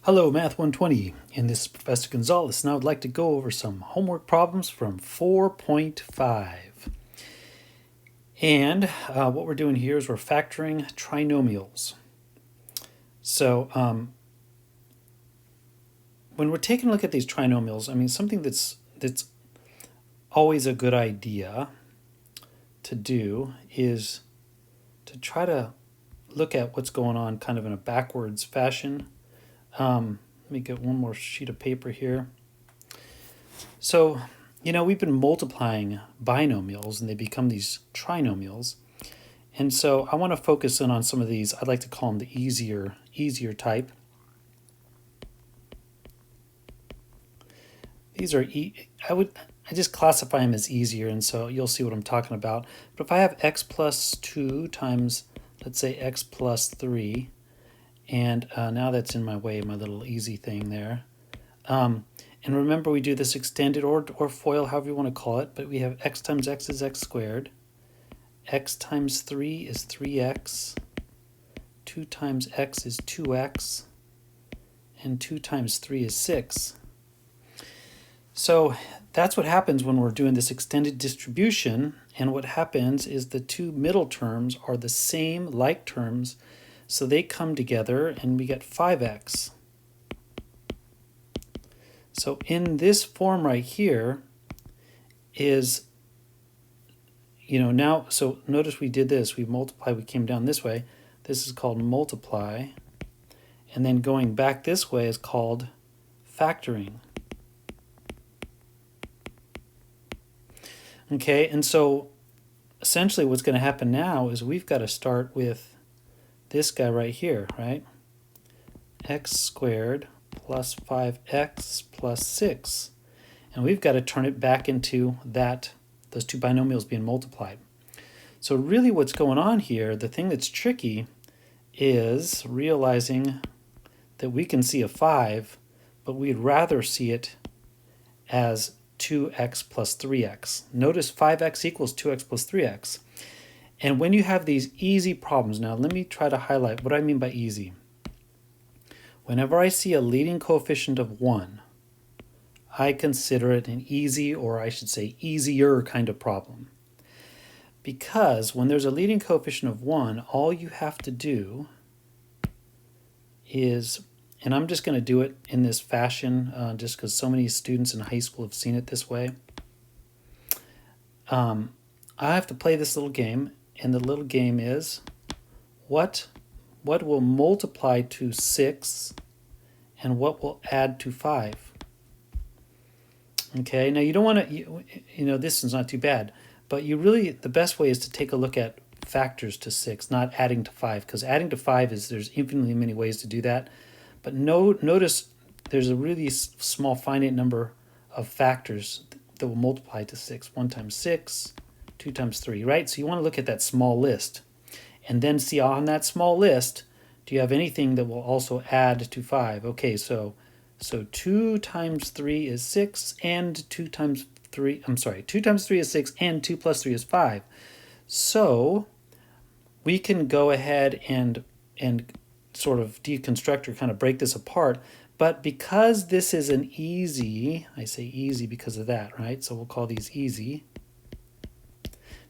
Hello, Math 120, and this is Professor Gonzalez, and I would like to go over some homework problems from 4.5. And what we're doing here is we're factoring trinomials. So when we're taking a look at these trinomials, something that's always a good idea to do is to try to look at what's going on kind of in a backwards fashion. Let me get one more sheet of paper here. So, we've been multiplying binomials and they become these trinomials. And so I want to focus in on some of these. I'd like to call them the easier type. These are, I just classify them as easier, and so you'll see what I'm talking about. But if I have x plus 2 times, let's say, x plus 3, and now that's in my way, my little easy thing there. And remember, we do this extended or FOIL, however you want to call it, but we have x times x is x squared. X times 3 is 3x. 2 times x is 2x. And 2 times 3 is 6. So that's what happens when we're doing this extended distribution. And what happens is the two middle terms are the same like terms. So they come together and we get 5x. So in this form right here is, now, so notice we did this. We multiplied, we came down this way. This is called multiply. And then going back this way is called factoring. Okay, and so essentially what's going to happen now is we've got to start with this guy right here, right? X squared plus 5x plus 6. And we've got to turn it back into those two binomials being multiplied. So really what's going on here, the thing that's tricky is realizing that we can see a 5, but we'd rather see it as 2x plus 3x. Notice 5x equals 2x plus 3x. And when you have these easy problems, now let me try to highlight what I mean by easy. Whenever I see a leading coefficient of 1, I consider it an easy, or I should say easier kind of problem. Because when there's a leading coefficient of 1, all you have to do is, and I'm just going to do it in this fashion just because so many students in high school have seen it this way. I have to play this little game, and the little game is what will multiply to 6 and what will add to 5. Okay, now you don't want to, this is not too bad, but the best way is to take a look at factors to 6, not adding to 5, because adding to 5 there's infinitely many ways to do that. But notice there's a really small finite number of factors that will multiply to 6. 1 times 6, 2 times 3, right? So you want to look at that small list and then see on that small list, do you have anything that will also add to 5? Okay, so 2 times 3 is 6, and 2 times 3 is 6, and 2 plus 3 is 5. So we can go ahead and sort of deconstruct or kind of break this apart. But because this is an easy, I say easy because of that, right? So we'll call these easy.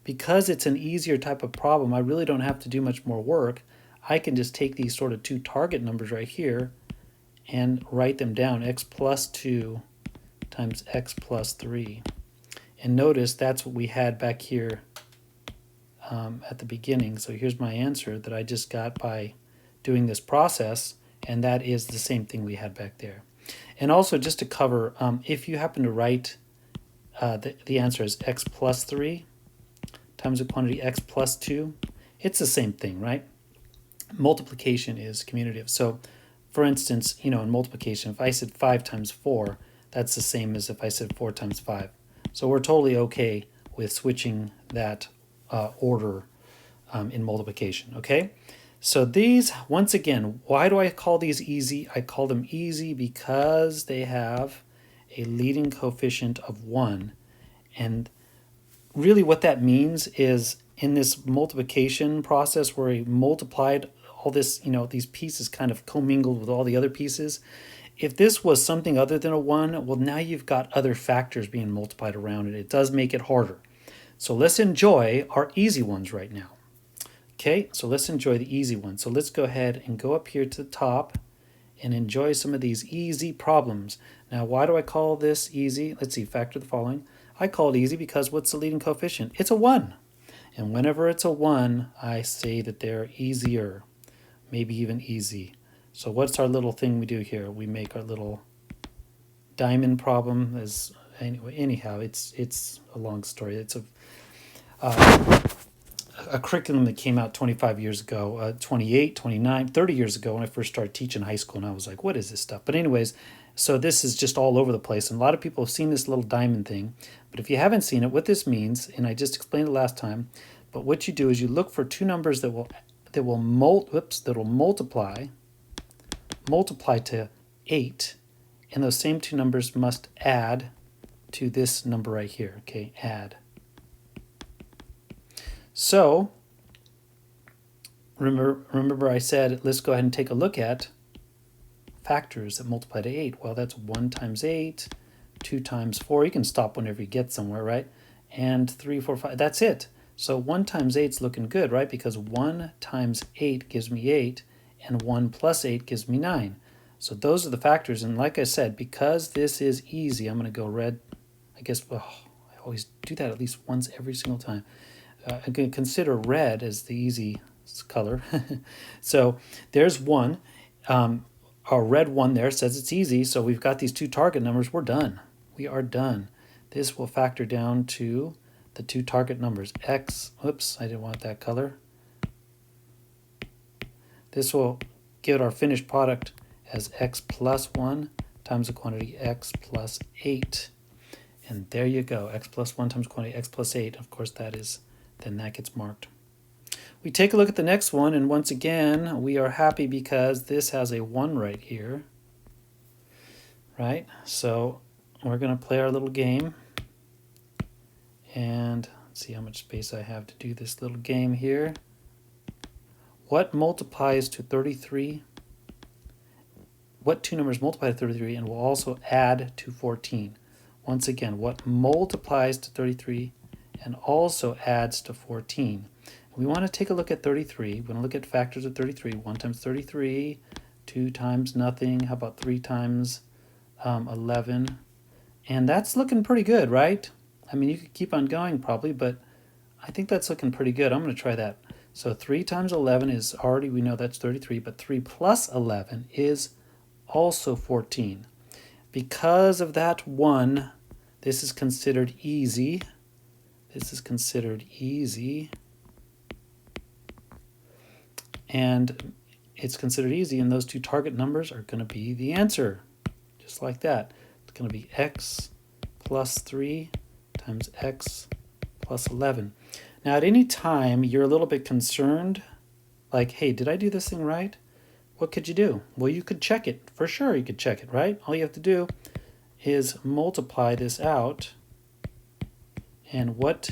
Because it's an easier type of problem, I really don't have to do much more work. I can just take these sort of two target numbers right here and write them down. X plus 2 times x plus 3. And notice that's what we had back here at the beginning. So here's my answer that I just got by doing this process, and that is the same thing we had back there. And also, just to cover, if you happen to write the answer as x plus 3 times the quantity x plus 2, it's the same thing, right? Multiplication is commutative. So for instance, in multiplication, if I said 5 times 4, that's the same as if I said 4 times 5. So we're totally okay with switching that order in multiplication, okay? So these, once again, why do I call these easy? I call them easy because they have a leading coefficient of 1. And really what that means is in this multiplication process where we multiplied all this, these pieces kind of commingled with all the other pieces. If this was something other than a 1, well, now you've got other factors being multiplied around it. It does make it harder. So let's enjoy our easy ones right now. Okay, so let's enjoy the easy ones. So let's go ahead and go up here to the top and enjoy some of these easy problems. Now, why do I call this easy? Let's see, factor the following. I call it easy because what's the leading coefficient? It's a 1. And whenever it's a 1, I say that they're easier, maybe even easy. So what's our little thing we do here? We make our little diamond problem. Anyhow, it's a long story. It's a curriculum that came out 25 years ago, 28, 29, 30 years ago when I first started teaching high school, and I was like, what is this stuff? But anyways, so this is just all over the place, and a lot of people have seen this little diamond thing, but if you haven't seen it, what this means, and I just explained it last time, but what you do is you look for two numbers that will multiply to 8, and those same two numbers must add to this number right here, okay, add. So, remember I said, let's go ahead and take a look at factors that multiply to 8. Well, that's 1 times 8, 2 times 4. You can stop whenever you get somewhere, right? And 3, 4, 5. That's it. So 1 times 8 is looking good, right? Because 1 times 8 gives me 8, and 1 plus 8 gives me 9. So those are the factors. And like I said, because this is easy, I'm going to go red. I guess I always do that at least once every single time. I'm going to consider red as the easy color. So there's 1. Our red 1 there says it's easy. So we've got these two target numbers. We're done. We are done. This will factor down to the two target numbers. X, oops, I didn't want that color. This will give our finished product as x plus 1 times the quantity x plus 8. And there you go. X plus 1 times quantity x plus 8. Of course, then that gets marked. We take a look at the next one, and once again, we are happy because this has a 1 right here, right? So we're going to play our little game, and let's see how much space I have to do this little game here. What multiplies to 33? What two numbers multiply to 33 and will also add to 14? Once again, what multiplies to 33 and also adds to 14? We want to take a look at 33. We want to look at factors of 33. 1 times 33, 2 times nothing. How about 3 times 11? And that's looking pretty good, right? I mean, you could keep on going probably, but I think that's looking pretty good. I'm going to try that. So 3 times 11 is already, we know that's 33, but 3 plus 11 is also 14. Because of that 1, this is considered easy. This is considered easy. And it's considered easy, and those two target numbers are going to be the answer. Just like that. It's going to be x plus 3 times x plus 11. Now, at any time you're a little bit concerned, like, hey, did I do this thing right? What could you do? Well, you could check it. For sure you could check it, right? All you have to do is multiply this out, and what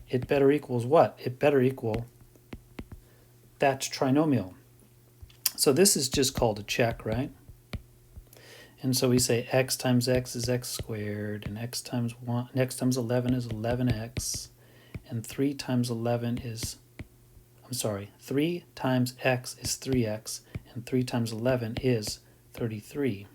it better equals what? It better equal that trinomial. So this is just called a check, right? And so we say x times x is x squared, and x times 11 is 11x, and 3 times 11 is, 3 times x is 3x, and 3 times 11 is 33.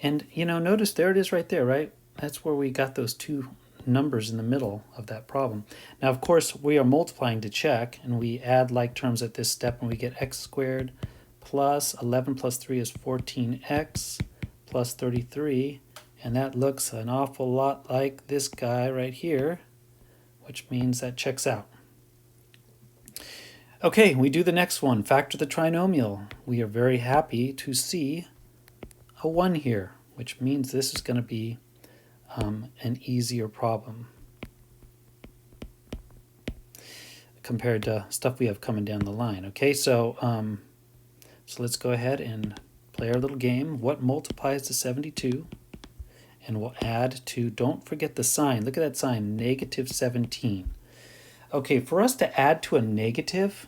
And, notice there it is right there, right? That's where we got those two numbers in the middle of that problem. Now, of course, we are multiplying to check, and we add like terms at this step, and we get x squared plus 11 plus 3 is 14x plus 33, and that looks an awful lot like this guy right here, which means that checks out. Okay, we do the next one, factor the trinomial. We are very happy to see a 1 here, which means this is going to be an easier problem compared to stuff we have coming down the line. Okay, so let's go ahead and play our little game. What multiplies to 72? And we'll add to, don't forget the sign. Look at that sign, negative 17. Okay, for us to add to a negative,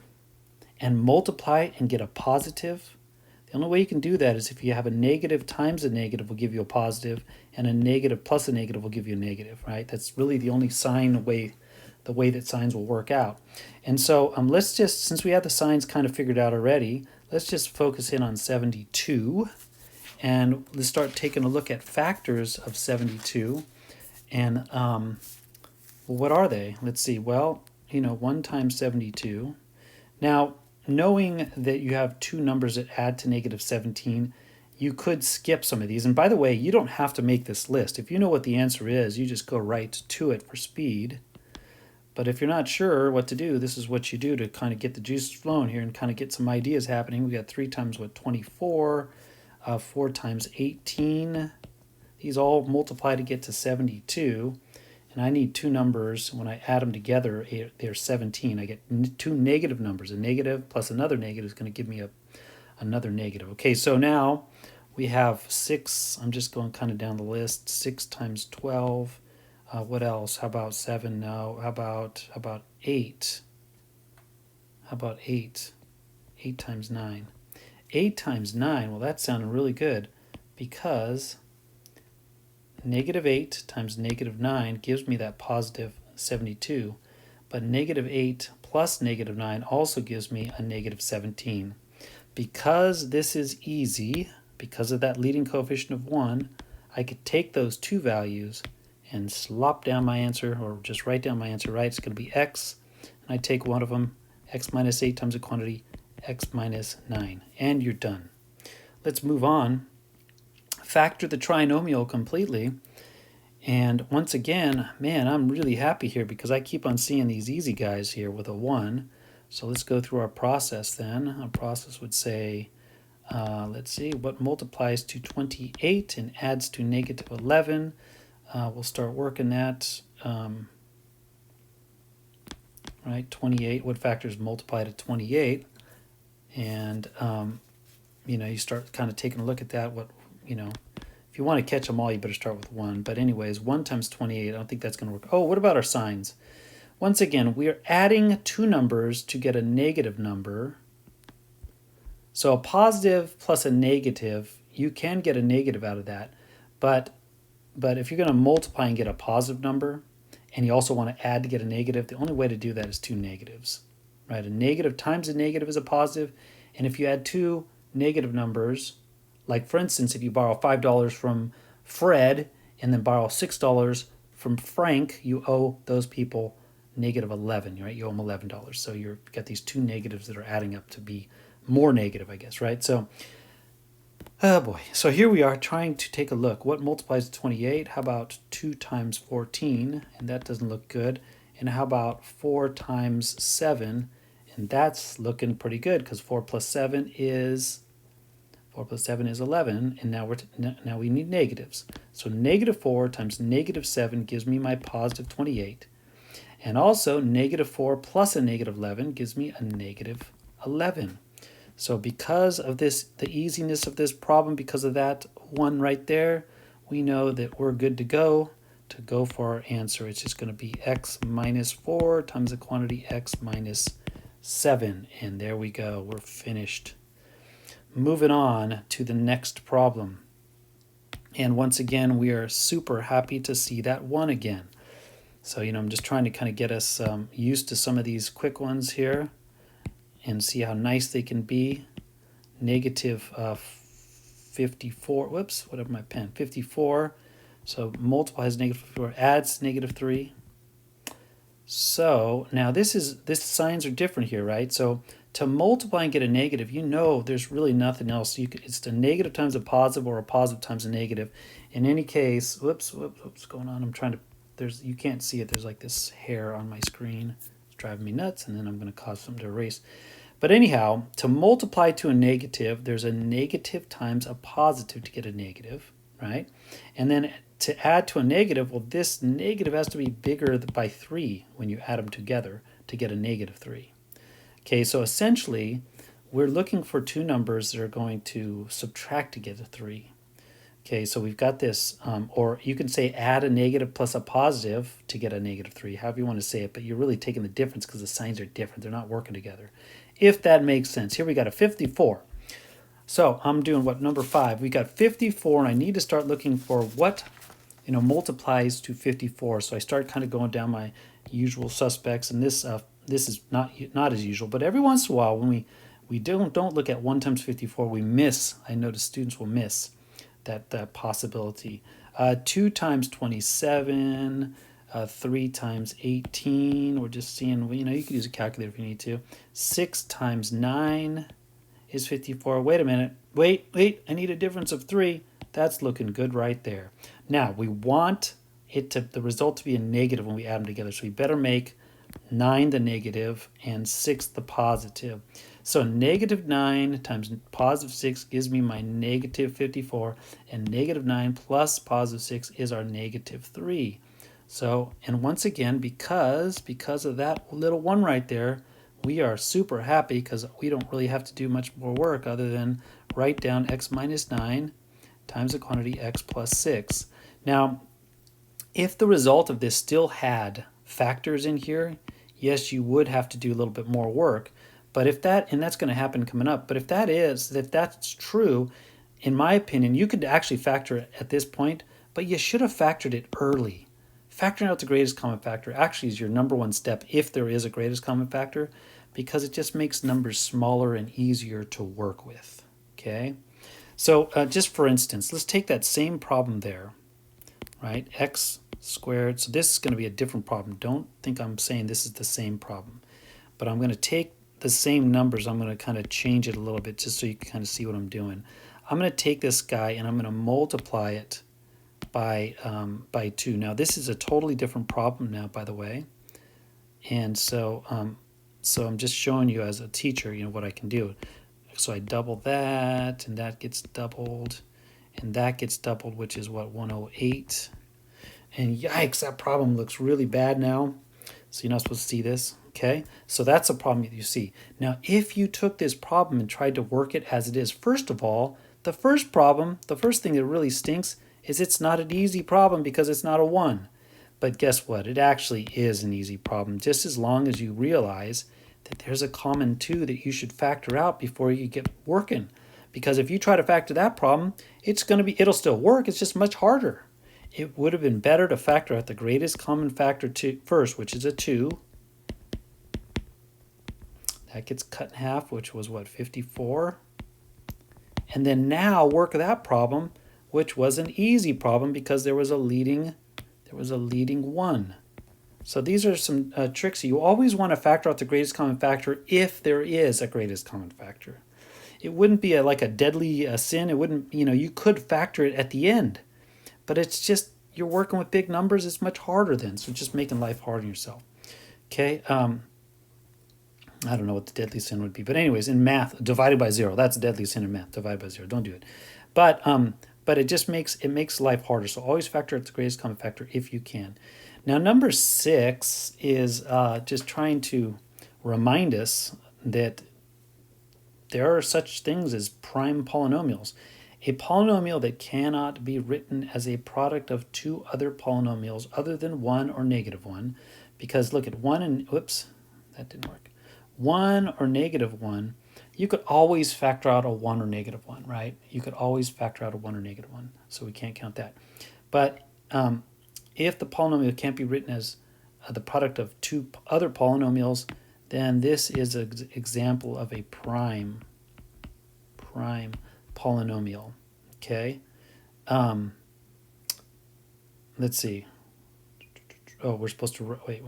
and multiply and get a positive? The only way you can do that is if you have a negative times a negative will give you a positive, and a negative plus a negative will give you a negative, right? That's really the only the way that signs will work out. And so let's just, since we have the signs kind of figured out already, let's just focus in on 72, and let's start taking a look at factors of 72. And well, what are they? Let's see. Well, 1 times 72. Now, knowing that you have two numbers that add to negative 17, you could skip some of these. And by the way, you don't have to make this list. If you know what the answer is, you just go right to it for speed. But if you're not sure what to do, this is what you do to kind of get the juices flowing here and kind of get some ideas happening. We got 3 times 24, 4 times 18. These all multiply to get to 72. And I need two numbers. When I add them together, they're 17. I get two negative numbers. A negative plus another negative is going to give me another negative. Okay, so now we have 6. I'm just going kind of down the list. 6 times 12. What else? How about 7? No. How about 8? How about 8? 8 times 9. 8 times 9, well, that sounded really good because negative 8 times negative 9 gives me that positive 72, but negative 8 plus negative 9 also gives me a negative 17. Because this is easy, because of that leading coefficient of 1, I could take those two values and slop down my answer, or just write down my answer right. It's going to be x, and I take one of them, x minus 8 times a quantity, x minus 9, and you're done. Let's move on. Factor the trinomial completely, and once again, man, I'm really happy here because I keep on seeing these easy guys here with a 1. So let's go through our process then. Our process would say, let's see, what multiplies to 28 and adds to negative 11. We'll start working that. Right, 28, what factors multiply to 28? And, you start kind of taking a look at that. If you want to catch them all, you better start with 1. But anyways, 1 times 28, I don't think that's going to work. Oh, what about our signs? Once again, we are adding two numbers to get a negative number. So a positive plus a negative, you can get a negative out of that. But if you're going to multiply and get a positive number, and you also want to add to get a negative, the only way to do that is two negatives. Right? A negative times a negative is a positive, and if you add two negative numbers, like for instance, if you borrow $5 from Fred and then borrow $6 from Frank, you owe those people negative 11, right? You owe them $11. So you've got these two negatives that are adding up to be more negative, I guess, right? So, oh boy. So here we are trying to take a look. What multiplies to 28? How about 2 times 14? And that doesn't look good. And how about 4 times 7? And that's looking pretty good because 4 plus 7 is 11, and now we need negatives. So negative 4 times negative 7 gives me my positive 28. And also negative 4 plus a negative 11 gives me a negative 11. So because of this, the easiness of this problem, because of that one right there, we know that we're good to go for our answer. It's just going to be x minus 4 times the quantity x minus 7. And there we go. We're finished. Moving on to the next problem. And once again, we are super happy to see that 1 again. So, I'm just trying to kind of get us used to some of these quick ones here and see how nice they can be. Negative 54, whoops, what happened to my pen? 54, so multiplies negative 54, adds negative 3. So now this signs are different here, right? So to multiply and get a negative, there's really nothing else. It's a negative times a positive or a positive times a negative. In any case, what's going on? You can't see it. There's like this hair on my screen. It's driving me nuts, and then I'm going to cause something to erase. But anyhow, to multiply to a negative, there's a negative times a positive to get a negative, right? And then to add to a negative, well, this negative has to be bigger by 3 when you add them together to get a negative 3. Okay, so essentially, we're looking for two numbers that are going to subtract to get a 3. Okay, so we've got this, or you can say add a negative plus a positive to get a negative 3, however you want to say it, but you're really taking the difference because the signs are different. They're not working together. if that makes sense. Here we got a 54. So I'm doing what, number 5. We got 54, and I need to start looking for what, multiplies to 54. So I start kind of going down my usual suspects, and this is not as usual, but every once in a while when we don't look at 1 times 54, we miss. I notice students will miss that possibility. 2 times 27, 3 times 18. We're just seeing, you could use a calculator if you need to. 6 times 9 is 54. Wait a minute. Wait, I need a difference of 3. That's looking good right there. Now, we want the result to be a negative when we add them together, so we better make 9 the negative and 6 the positive. So negative 9 times positive 6 gives me my negative 54, and negative 9 plus positive 6 is our negative 3. So, and once again, because of that little 1 right there, we are super happy because we don't really have to do much more work other than write down x minus 9 times the quantity x plus 6. Now, if the result of this still had factors in here, yes, you would have to do a little bit more work. But if that, and that's going to happen coming up, but if that's true, in my opinion, you could actually factor it at this point, but you should have factored it early. Factoring out the greatest common factor actually is your number 1 step if there is a greatest common factor, because it just makes numbers smaller and easier to work with. Okay, so just for instance, let's take that same problem there, right? X squared. So this is going to be a different problem. Don't think I'm saying this is the same problem, but I'm going to take the same numbers. I'm going to kind of change it a little bit just so you can kind of see what I'm doing. I'm going to take this guy and I'm going to multiply it by 2. Now this is a totally different problem now, by the way, and so I'm just showing you as a teacher, what I can do. So I double that, and that gets doubled, and that gets doubled, which is what, 108. And yikes, that problem looks really bad now. So you're not supposed to see this, okay? So that's a problem that you see. Now, if you took this problem and tried to work it as it is, first of all, the first thing that really stinks is it's not an easy problem because it's not a 1. But guess what? It actually is an easy problem, just as long as you realize that there's a common 2 that you should factor out before you get working. Because if you try to factor that problem, it'll still work, it's just much harder. It would have been better to factor out the greatest common factor first, which is a 2. That gets cut in half, which was what, 54? And then now work that problem, which was an easy problem because there was a leading 1. So these are some tricks. You always want to factor out the greatest common factor if there is a greatest common factor. It wouldn't be like a deadly sin. It wouldn't, you could factor it at the end. But it's just, you're working with big numbers, it's much harder then. So just making life hard on yourself. Okay, I don't know what the deadly sin would be. But anyways, in math, divided by 0. That's a deadly sin in math, divided by 0. Don't do it. But it just makes life harder. So always factor out the greatest common factor if you can. Now, number 6 is just trying to remind us that there are such things as prime polynomials. A polynomial that cannot be written as a product of 2 other polynomials other than 1 or negative 1. Because look at 1 and, whoops, that didn't work. 1 or negative 1, you could always factor out a 1 or negative 1, right? You could always factor out a 1 or negative 1, so we can't count that. But if the polynomial can't be written as the product of 2 other polynomials, then this is an example of a prime polynomial, okay? Let's see. Oh, we're supposed to, wait,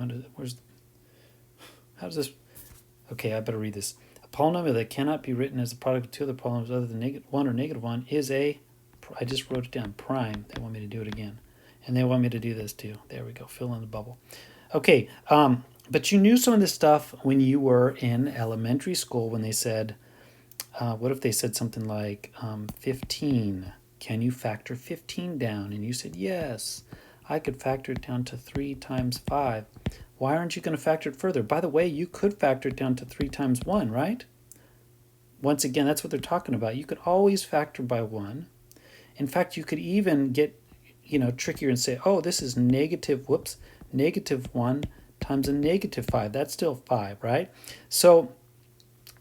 how does this, okay, I better read this. A polynomial that cannot be written as the product of 2 other polynomials other than 1 or negative 1 is I just wrote it down, prime. They want me to do it again. And they want me to do this too. There we go, fill in the bubble. Okay, but you knew some of this stuff when you were in elementary school when they said, what if they said something like 15? Can you factor 15 down? And you said, yes, I could factor it down to 3 times 5. Why aren't you going to factor it further? By the way, you could factor it down to 3 times 1, right? Once again, that's what they're talking about. You could always factor by 1. In fact, you could even get trickier and say, oh, this is negative 1 times a negative 5. That's still 5, right? So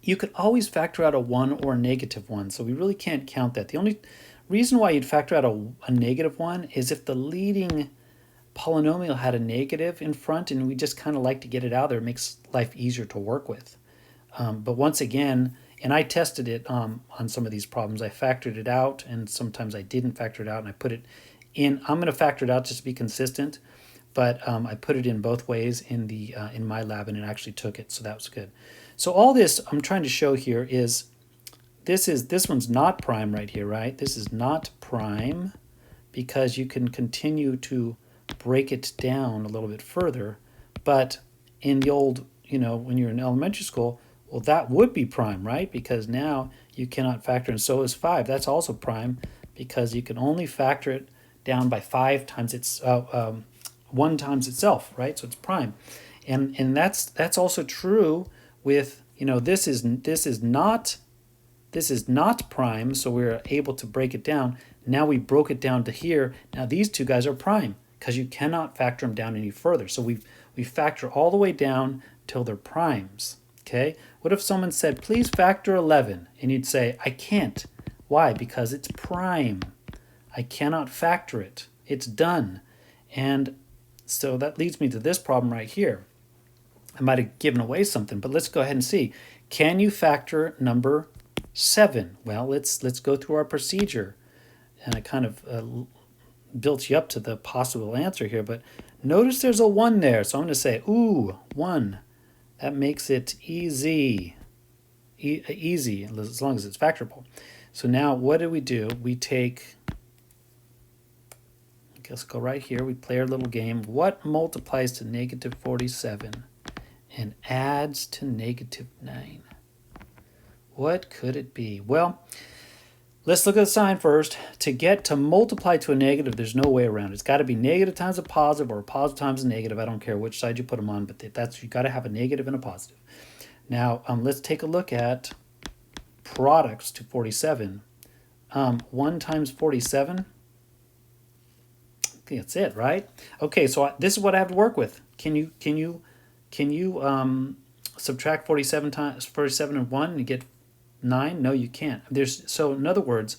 you could always factor out a 1 or a negative 1, so we really can't count that. The only reason why you'd factor out a negative 1 is if the leading polynomial had a negative in front and we just kind of like to get it out there. It makes life easier to work with. But once again, and I tested it on some of these problems. I factored it out, and sometimes I didn't factor it out, and I put it in. I'm going to factor it out just to be consistent, but I put it in both ways in the in my lab, and it actually took it, so that was good. So all this I'm trying to show here is this one's not prime right here, right? This is not prime because you can continue to break it down a little bit further, but in the old, when you're in elementary school, well, that would be prime, right? Because now you cannot factor, and so is 5. That's also prime because you can only factor it down by 5 times its 1 times itself, right? So it's prime, and that's also true with this is not prime, so we're able to break it down. Now we broke it down to here. Now these two guys are prime because you cannot factor them down any further. So we factor all the way down till they're primes. Okay, what if someone said, please factor 11? And you'd say, I can't. Why? Because it's prime. I cannot factor it. It's done. And so that leads me to this problem right here. I might have given away something, but let's go ahead and see. Can you factor number 7? Well, let's go through our procedure. And I kind of built you up to the possible answer here, but notice there's a 1 there. So I'm going to say, ooh, 1. That makes it easy, easy as long as it's factorable. So now what do? We take, let's go right here. We play our little game. What multiplies to negative 47 and adds to negative 9? What could it be? Well, let's look at the sign first. To get to multiply to a negative, there's no way around it. It's got to be negative times a positive or a positive times a negative. I don't care which side you put them on, but you got to have a negative and a positive. Now, let's take a look at products to 47. 1 times 47. I think that's it, right? Okay, so this is what I have to work with. Can you subtract 47 and 1 and get 9? No, you can't. So in other words,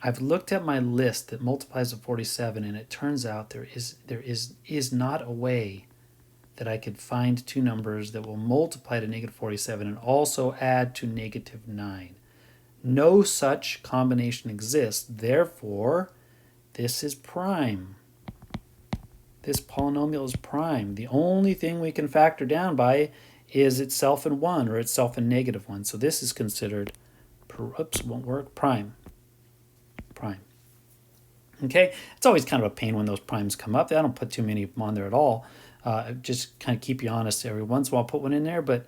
I've looked at my list that multiplies to 47, and it turns out there is not a way that I could find two numbers that will multiply to negative 47 and also add to negative 9. No such combination exists. Therefore, this is prime. This polynomial is prime. The only thing we can factor down by is itself in 1 or itself in negative 1. So this is considered, won't work, prime. Prime. Okay, it's always kind of a pain when those primes come up. I don't put too many of them on there at all. Just kind of keep you honest every once in a while. I'll put one in there, but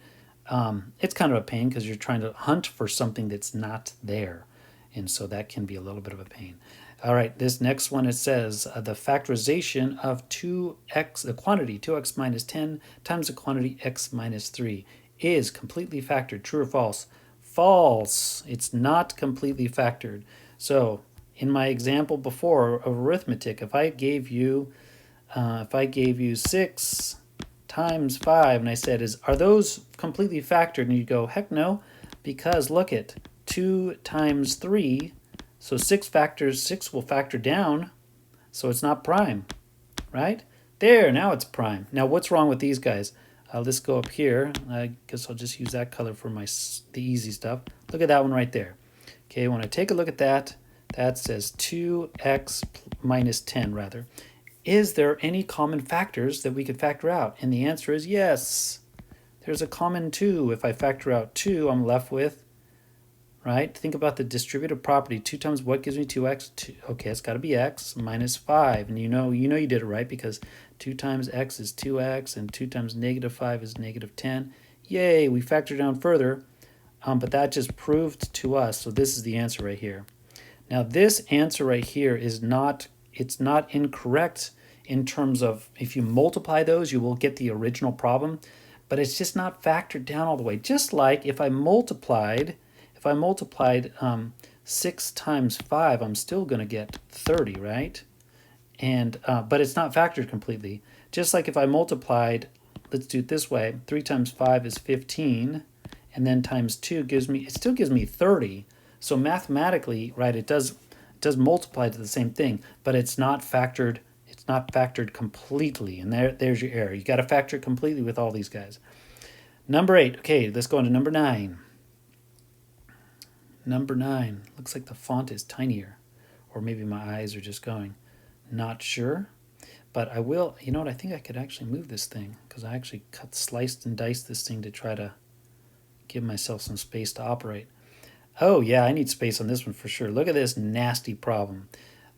it's kind of a pain because you're trying to hunt for something that's not there. And so that can be a little bit of a pain. All right, this next one, it says the factorization of 2x, the quantity 2x minus 10 times the quantity x minus 3 is completely factored. True or false? False. It's not completely factored. So in my example before of arithmetic, if I gave you 6 times 5 and I said, are those completely factored? And you go, heck no, because look at 2 times 3. So 6 will factor down, so it's not prime, right? There, now it's prime. Now what's wrong with these guys? Let's go up here. I guess I'll just use that color for the easy stuff. Look at that one right there. Okay, when I take a look at that, that says 2x minus 10 rather. Is there any common factors that we could factor out? And the answer is yes. There's a common 2. If I factor out 2, I'm left with, right? Think about the distributive property. 2 times what gives me 2x? 2. Okay, it's got to be x minus 5. And you know you did it right because 2 times x is 2x and 2 times negative 5 is negative 10. Yay, we factor down further, but that just proved to us. So this is the answer right here. Now this answer right here is not incorrect in terms of if you multiply those, you will get the original problem, but it's just not factored down all the way. Just like if I multiplied 6 times 5, I'm still going to get 30, right? And but it's not factored completely. Just like if I multiplied, let's do it this way, 3 times 5 is 15, and then times 2 gives me, it still gives me 30. So mathematically, right, it does multiply to the same thing, but it's not factored completely. And there's your error. You got to factor it completely with all these guys. Number 8. Okay, let's go on to number 9. Number 9. Looks like the font is tinier, or maybe my eyes are just going. Not sure, but I will. You know what? I think I could actually move this thing, because I actually sliced and diced this thing to try to give myself some space to operate. Oh yeah, I need space on this one for sure. Look at this nasty problem.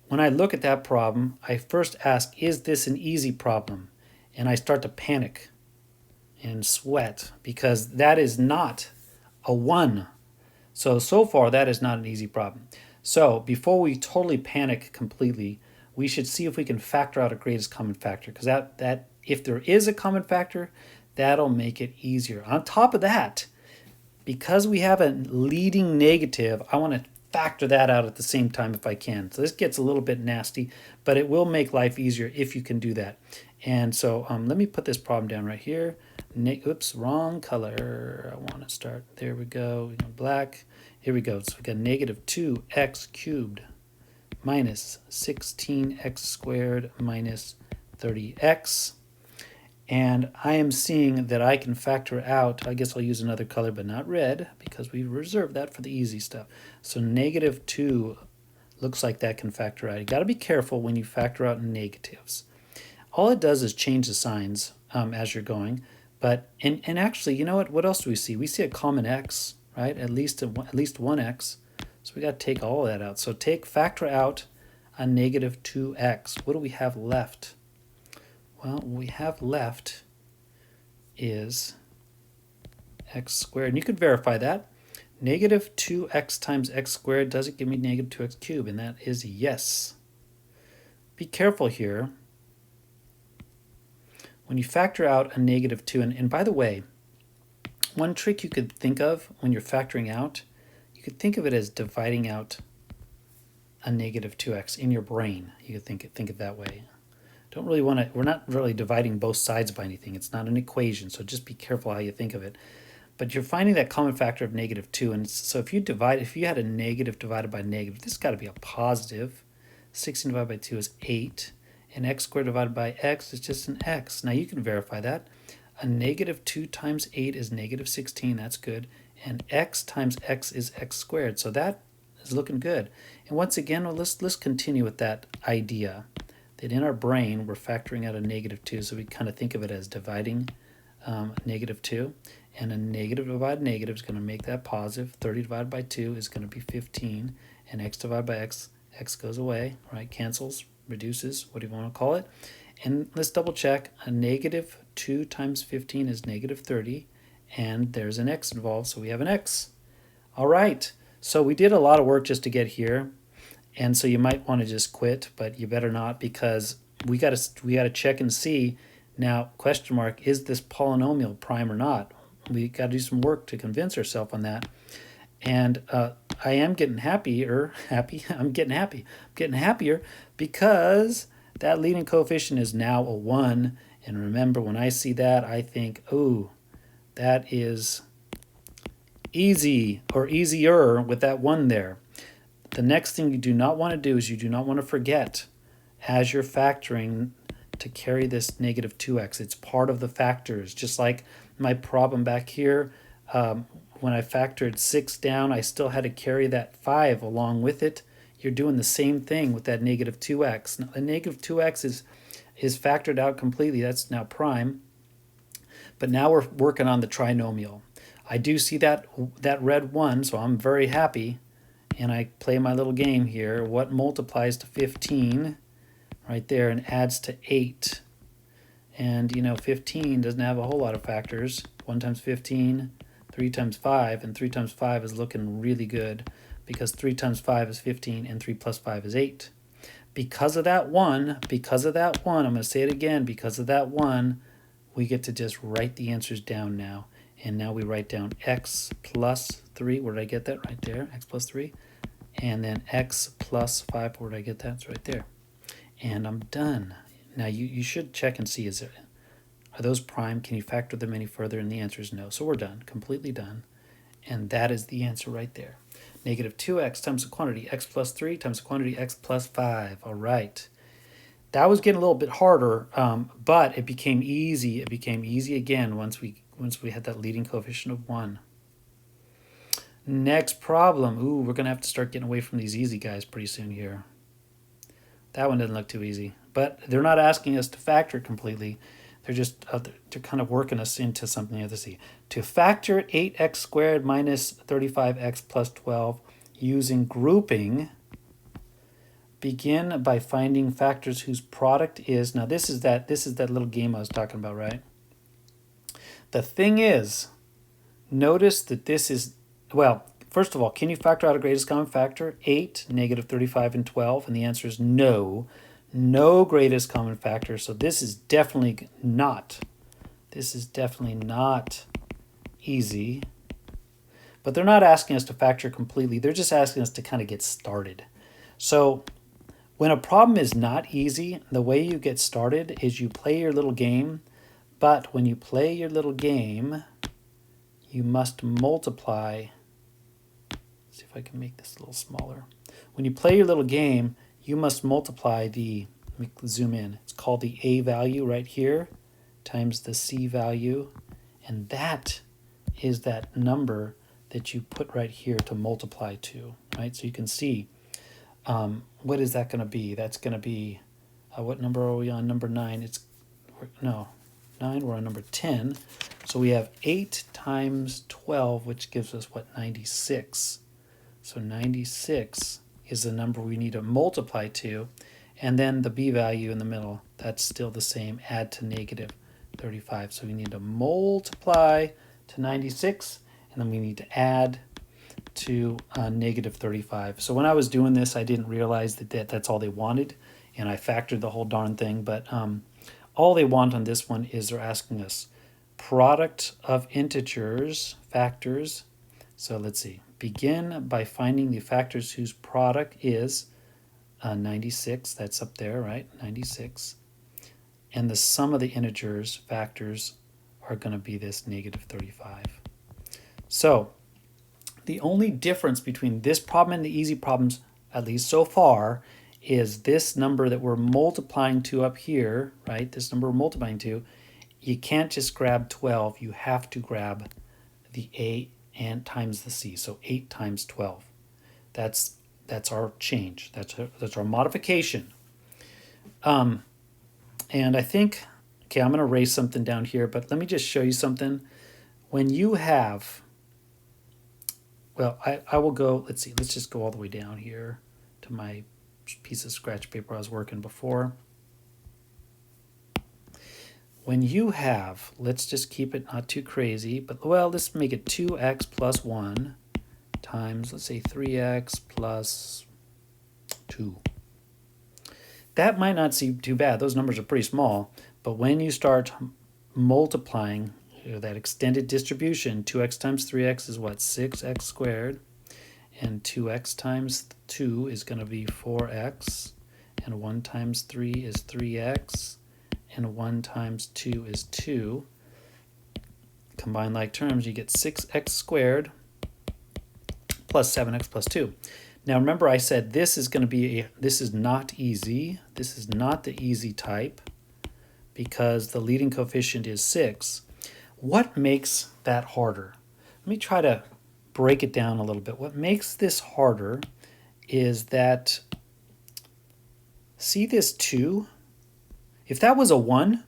When I look at that problem, I first ask, is this an easy problem? And I start to panic and sweat, because that is not a 1. So far, that is not an easy problem. So before we totally panic completely, we should see if we can factor out a greatest common factor, because that if there is a common factor, that'll make it easier. On top of that, because we have a leading negative, I want to factor that out at the same time if I can. So this gets a little bit nasty, but it will make life easier if you can do that. And so let me put this problem down right here. Oops, wrong color. I want to start. There we go. Black. Here we go. So we got negative 2x cubed minus 16x squared minus 30x. And I am seeing that I can factor out, I guess I'll use another color, but not red, because we reserved that for the easy stuff. So negative 2 looks like that can factor out. You got to be careful when you factor out negatives. All it does is change the signs as you're going. But, and actually, you know what else do we see? We see a common x, right? At least one x. So we got to take all of that out. So factor out a negative 2x. What do we have left? Well, what we have left is x squared. And you could verify that. Negative 2x times x squared, does it give me negative 2x cubed? And that is yes. Be careful here. When you factor out a negative 2, and by the way, one trick you could think of when you're factoring out, you could think of it as dividing out a negative 2x in your brain. You could think it that way. Don't really want to, we're not really dividing both sides by anything. It's not an equation, so just be careful how you think of it. But you're finding that common factor of negative 2, and so if you had a negative divided by negative, this has got to be a positive. 16 divided by 2 is 8, and x squared divided by x is just an x. Now you can verify that. A negative 2 times 8 is negative 16, that's good, and x times x is x squared, so that is looking good. And once again, well, let's continue with that idea that in our brain we're factoring out a negative 2, so we kind of think of it as dividing negative 2, and a negative divided negative is going to make that positive. 30 divided by 2 is going to be 15, and x divided by x goes away, right? Cancels, reduces, what do you want to call it? And let's double check. A negative 2 times 15 is negative 30, and there's an x involved, so we have an x. All right, so we did a lot of work just to get here. And so you might want to just quit, but you better not, because we got to check and see now, question mark, is this polynomial prime or not? We got to do some work to convince ourselves on that. And I am getting happier because that leading coefficient is now a 1. And remember, when I see that, I think, oh, that is easy or easier with that 1 there. The next thing you do not want to do is you do not want to forget, as you're factoring, to carry this negative 2x. It's part of the factors. Just like my problem back here, when I factored 6 down, I still had to carry that 5 along with it. You're doing the same thing with that negative 2x. Now, the negative 2x is factored out completely. That's now prime. But now we're working on the trinomial. I do see that red 1, so I'm very happy. And I play my little game here. What multiplies to 15 right there and adds to 8? And, 15 doesn't have a whole lot of factors. 1 times 15, 3 times 5, and 3 times 5 is looking really good, because 3 times 5 is 15, and 3 plus 5 is 8. Because of that 1, I'm going to say it again, because of that 1, we get to just write the answers down now. And now we write down x plus 3. Where did I get that? Right there, x plus 3. And then x plus 5. Where did I get that? It's right there. And I'm done. Now you should check and see, are those prime? Can you factor them any further? And the answer is no. So we're done, completely done. And that is the answer right there. Negative 2x times the quantity x plus 3 times the quantity x plus 5. All right. That was getting a little bit harder, but it became easy. It became easy again once we had that leading coefficient of 1. Next problem. Ooh, we're going to have to start getting away from these easy guys pretty soon here. That one doesn't look too easy. But they're not asking us to factor it completely. They're just they're kind of working us into something you have to see. To factor 8x squared minus 35x plus 12 using grouping, begin by finding factors whose product is, now this is that little game I was talking about, right? The thing is, notice that this is, well, first of all, can you factor out a greatest common factor? 8, negative 35, and 12, and the answer is no. No greatest common factor, so this is definitely not easy. But they're not asking us to factor completely. They're just asking us to kind of get started. So when a problem is not easy, the way you get started is you play your little game. But when you play your little game, you must multiply. Let's see if I can make this a little smaller. When you play your little game, you must multiply the, let me zoom in, it's called the A value right here times the C value. And that is that number that you put right here to multiply to, right? So you can see, what is that going to be? That's going to be, what number are we on? Number 9. It's, no, 9, we're on number 10. So we have 8 times 12, which gives us what, 96. So 96 is the number we need to multiply to. And then the B value in the middle, that's still the same, add to negative 35. So we need to multiply to 96, and then we need to add to negative 35. So when I was doing this, I didn't realize that that's all they wanted, and I factored the whole darn thing. But all they want on this one is they're asking us product of integers, factors. So let's see. Begin by finding the factors whose product is 96. That's up there, right? 96. And the sum of the integers, factors, are going to be this negative 35. So the only difference between this problem and the easy problems, at least so far, is this number that we're multiplying to up here, right? This number we're multiplying to, you can't just grab 12. You have to grab the A and times the C. So 8 times 12. That's our change. That's our modification. And I think, okay, I'm going to erase something down here, but let me just show you something. When you have, well, I will go, let's see, let's just go all the way down here to my piece of scratch paper I was working before. When you have, let's just keep it not too crazy, but well, let's make it 2x plus 1 times, let's say 3x plus 2. That might not seem too bad. Those numbers are pretty small, but when you start multiplying, that extended distribution, 2x times 3x is what, 6x squared, and 2x times 2 is going to be 4x, and 1 times 3 is 3x, and 1 times 2 is 2. Combine like terms, you get 6x squared plus 7x plus 2. Now remember I said this is going to be, this is not easy. This is not the easy type because the leading coefficient is 6. What makes that harder? Let me try to break it down a little bit. What makes this harder is that, see this 2? If that was a 1,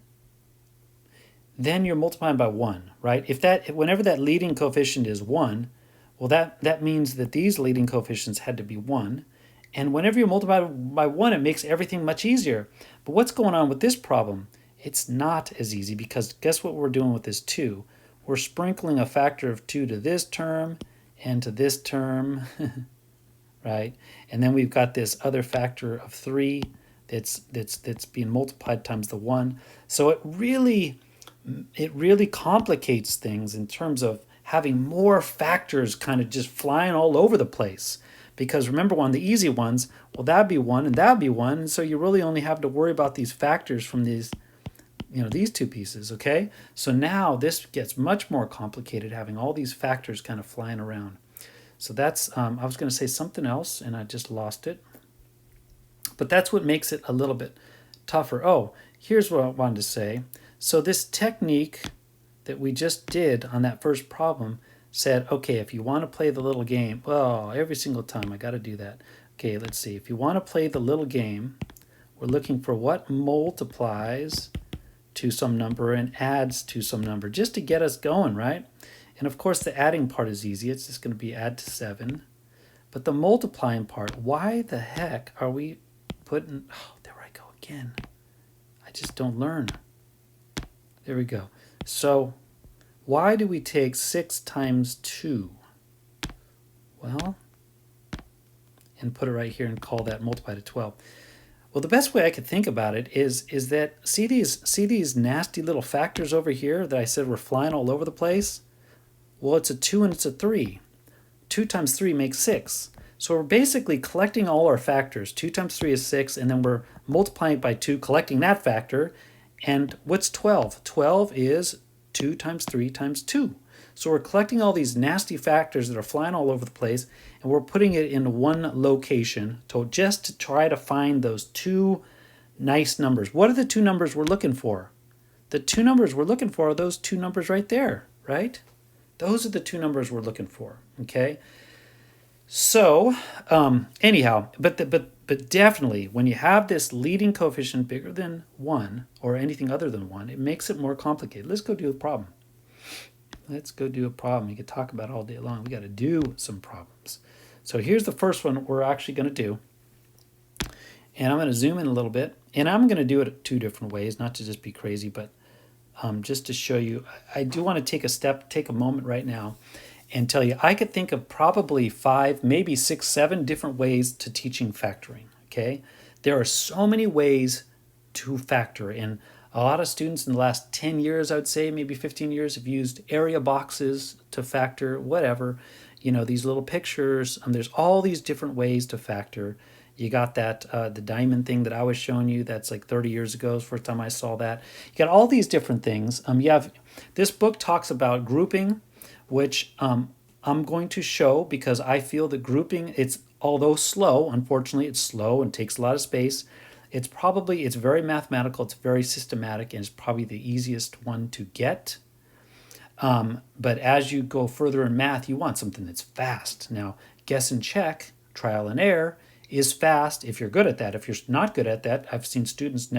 then you're multiplying by 1, right? Whenever that leading coefficient is 1, well, that means that these leading coefficients had to be 1. And whenever you multiply by 1, it makes everything much easier. But what's going on with this problem? It's not as easy because guess what we're doing with this 2? We're sprinkling a factor of 2 to this term and to this term, right? And then we've got this other factor of 3 that's being multiplied times the 1. So it really complicates things in terms of having more factors kind of just flying all over the place. Because remember, on the easy ones, well, that'd be 1 and that'd be 1. And so you really only have to worry about these factors from these these two pieces, okay? So now this gets much more complicated, having all these factors kind of flying around. So that's, I was going to say something else and I just lost it. But that's what makes it a little bit tougher. Oh, here's what I wanted to say. So this technique that we just did on that first problem said, okay, if you want to play the little game, well, every single time I got to do that. Okay, let's see. If you want to play the little game, we're looking for what multiplies to some number and adds to some number just to get us going, right? And of course, the adding part is easy. It's just going to be add to 7. But the multiplying part, why the heck are we putting, oh, there I go again. I just don't learn. There we go. So why do we take 6 times 2? Well, and put it right here and call that multiply to 12. Well, the best way I could think about it is that see these nasty little factors over here that I said were flying all over the place? Well, it's a 2 and it's a 3. 2 times 3 makes 6. So we're basically collecting all our factors. 2 times 3 is 6, and then we're multiplying it by 2, collecting that factor. And what's 12? 12 is 2 times 3 times 2. So we're collecting all these nasty factors that are flying all over the place, and we're putting it in one location just to try to find those two nice numbers. What are the two numbers we're looking for? The two numbers we're looking for are those two numbers right there, right? Those are the two numbers we're looking for, okay? So anyhow, but definitely when you have this leading coefficient bigger than 1 or anything other than 1, it makes it more complicated. Let's go do a problem. Let's go do a problem. You could talk about it all day long. We got to do some problems. So here's the first one we're actually going to do. And I'm going to zoom in a little bit. And I'm going to do it 2 different ways, not to just be crazy, but just to show you. I do want to take a moment right now and tell you I could think of probably 5, maybe 6, 7 different ways to teaching factoring, okay? There are so many ways to factor, and a lot of students in the last 10 years, I would say, maybe 15 years, have used area boxes to factor, whatever. These little pictures. There's all these different ways to factor. You got that, the diamond thing that I was showing you, that's like 30 years ago, the first time I saw that. You got all these different things. This book talks about grouping, which I'm going to show because I feel that grouping, although slow, unfortunately, it's slow and takes a lot of space. It's very mathematical, it's very systematic, and it's probably the easiest one to get. But as you go further in math, you want something that's fast. Now, guess and check, trial and error, is fast if you're good at that. If you're not good at that, I've seen students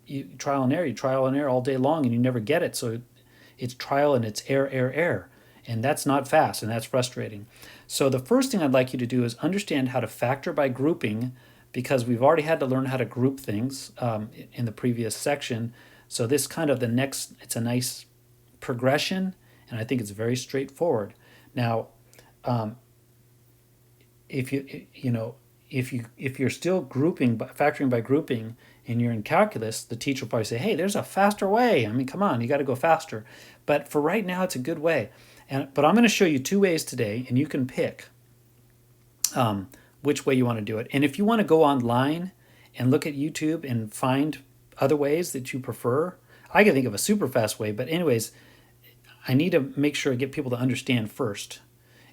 you trial and error all day long, and you never get it. So it's trial and it's error. And that's not fast, and that's frustrating. So the first thing I'd like you to do is understand how to factor by grouping, because we've already had to learn how to group things in the previous section. So this kind of it's a nice progression, and I think it's very straightforward. Now, if you're still factoring by grouping, and you're in calculus, the teacher will probably say, hey, there's a faster way. I mean, come on, you got to go faster. But for right now, it's a good way. But I'm going to show you 2 ways today, and you can pick which way you want to do it. And if you want to go online and look at YouTube and find other ways that you prefer, I can think of a super fast way. But anyways, I need to make sure I get people to understand first.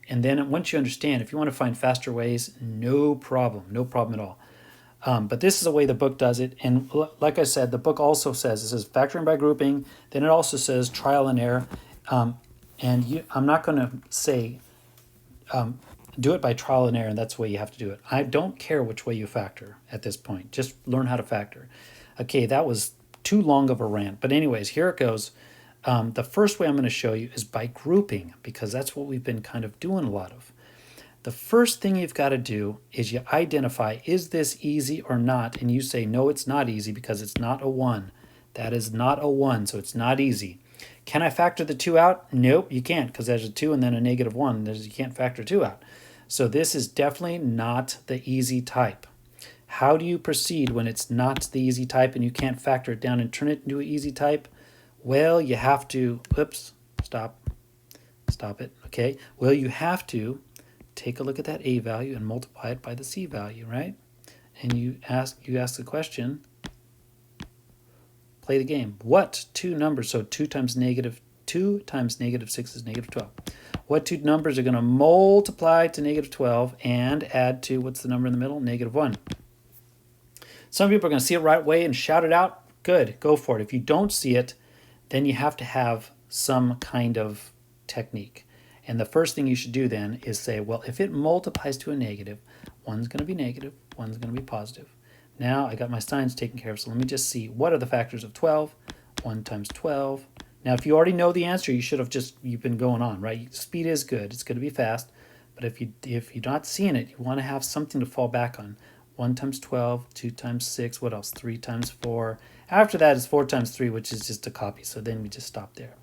And then once you understand, if you want to find faster ways, no problem at all. But this is the way the book does it. And like I said, the book also says, it says factoring by grouping. Then it also says trial and error. I'm not going to say do it by trial and error, and that's the way you have to do it. I don't care which way you factor at this point. Just learn how to factor. Okay, that was too long of a rant. But anyways, here it goes. The first way I'm going to show you is by grouping, because that's what we've been kind of doing a lot of. The first thing you've got to do is you identify, is this easy or not? And you say, no, it's not easy because it's not a 1. That is not a 1, so it's not easy. Can I factor the 2 out? Nope, you can't, because there's a 2 and then a -1. You can't factor 2 out. So this is definitely not the easy type. How do you proceed when it's not the easy type and you can't factor it down and turn it into an easy type? Well, you have to, stop it, okay? Well, you have to take a look at that A value and multiply it by the C value, right? And you ask the question, Play the game. What two numbers, so 2 times negative 6 is negative 12. What two numbers are going to multiply to negative 12 and add to, what's the number in the middle? Negative 1. Some people are going to see it right away and shout it out. Good, go for it. If you don't see it, then you have to have some kind of technique. And the first thing you should do then is say, well, if it multiplies to a negative, one's going to be negative, one's going to be positive. Now I got my signs taken care of, so let me just see, what are the factors of 12? 1 times 12. Now, if you already know the answer, you should have you've been going on, right? Speed is good. It's going to be fast. But if you're not seeing it, you want to have something to fall back on. 1 times 12, 2 times 6, what else? 3 times 4. After that is 4 times 3, which is just a copy. So then we just stop there.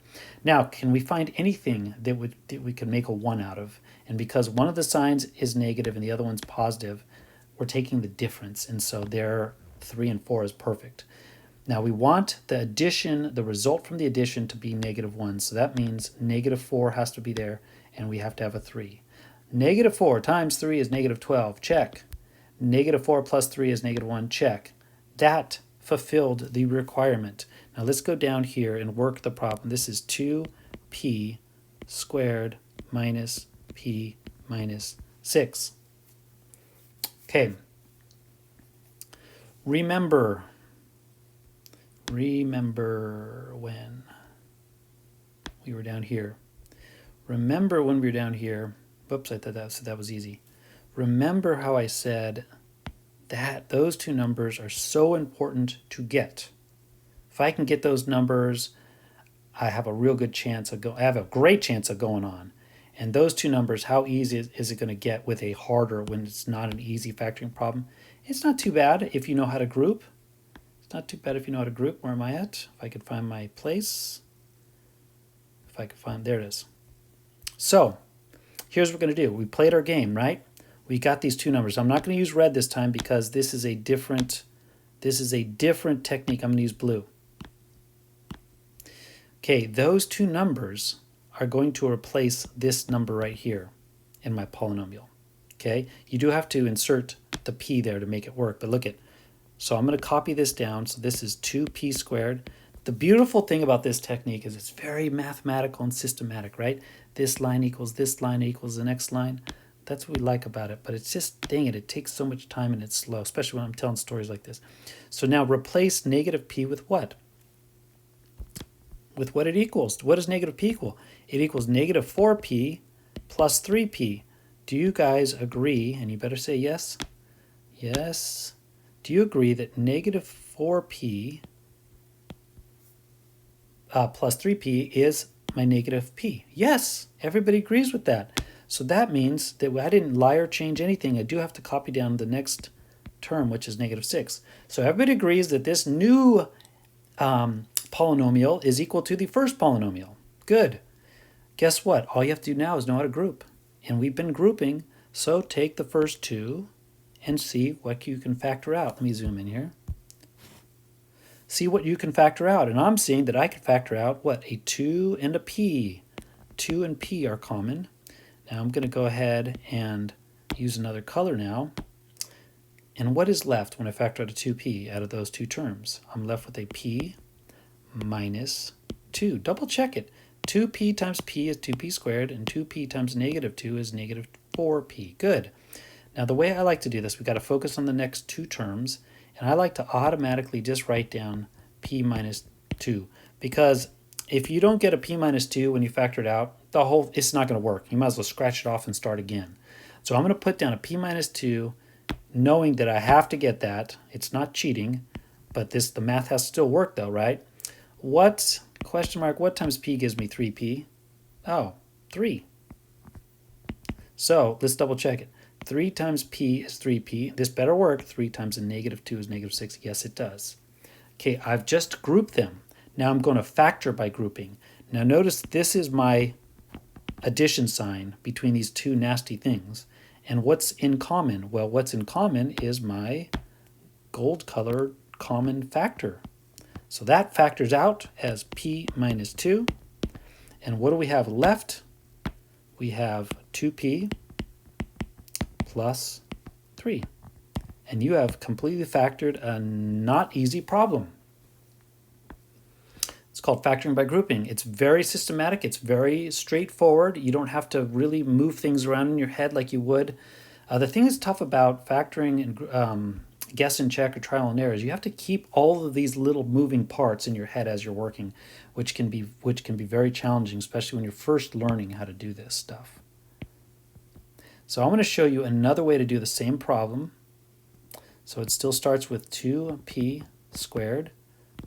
Now, can we find anything that we could make a 1 out of? And because one of the signs is negative and the other one's positive, we're taking the difference. And so there, 3 and 4 is perfect. Now we want the addition, the result from the addition to be negative 1. So that means negative 4 has to be there, and we have to have a 3. Negative 4 times 3 is negative 12. Check. Negative 4 plus 3 is negative 1. Check. That fulfilled the requirement. Now let's go down here and work the problem. This is 2p squared minus p minus 6. Okay. Remember when we were down here. Remember when we were down here. Whoops, I thought that was easy. Remember how I said that those two numbers are so important to get. If I can get those numbers, I have a real good chance of I have a great chance of going on. And those two numbers, how easy is it going to get with a harder when it's not an easy factoring problem? It's not too bad if you know how to group. It's not too bad if you know how to group. Where am I at? If I could find my place. If I could find, there it is. So here's what we're going to do. We played our game, right? We got these two numbers. I'm not going to use red this time because this is a different technique. I'm going to use blue. Okay, those two numbers are going to replace this number right here in my polynomial. Okay, you do have to insert the p there to make it work, but look at, so I'm going to copy this down. So this is 2p squared. The beautiful thing about this technique is it's very mathematical and systematic, right? This line equals the next line. That's what we like about it, but it's just, dang it, it takes so much time and it's slow, especially when I'm telling stories like this. So now replace negative p with what? With what it equals. What does negative p equal? It equals negative 4p plus 3p. Do you guys agree, and you better say yes? Yes. Do you agree that negative 4p plus 3p is my negative p? Yes, everybody agrees with that. So that means that I didn't lie or change anything. I do have to copy down the next term, which is negative 6. So everybody agrees that this new polynomial is equal to the first polynomial. Good. Guess what? All you have to do now is know how to group. And we've been grouping, so take the first two and see what you can factor out. Let me zoom in here. See what you can factor out. And I'm seeing that I can factor out, what, a 2 and a p. 2 and p are common. Now I'm going to go ahead and use another color now. And what is left when I factor out a 2p out of those two terms? I'm left with a p minus 2. Double check it. 2p times p is 2p squared, and 2p times negative 2 is negative 4p. Good. Now the way I like to do this, we've got to focus on the next two terms, and I like to automatically just write down p minus 2, because if you don't get a p minus 2 when you factor it out, it's not going to work. You might as well scratch it off and start again. So I'm going to put down a p minus 2, knowing that I have to get that. It's not cheating, but the math has to still work though, right? What times p gives me 3p? Oh, 3. So let's double check it. 3 times p is 3p. This better work. 3 times a negative 2 is negative 6. Yes, it does. Okay, I've just grouped them. Now I'm going to factor by grouping. Now notice this is my addition sign between these two nasty things. And what's in common? Well, what's in common is my gold colored common factor. So that factors out as p minus 2. And what do we have left? We have 2p plus 3. And you have completely factored a not easy problem. It's called factoring by grouping. It's very systematic. It's very straightforward. You don't have to really move things around in your head like you would. The thing that's tough about factoring and guess and check or trial and error is you have to keep all of these little moving parts in your head as you're working, which can be very challenging, especially when you're first learning how to do this stuff. So I'm going to show you another way to do the same problem. So it still starts with 2p squared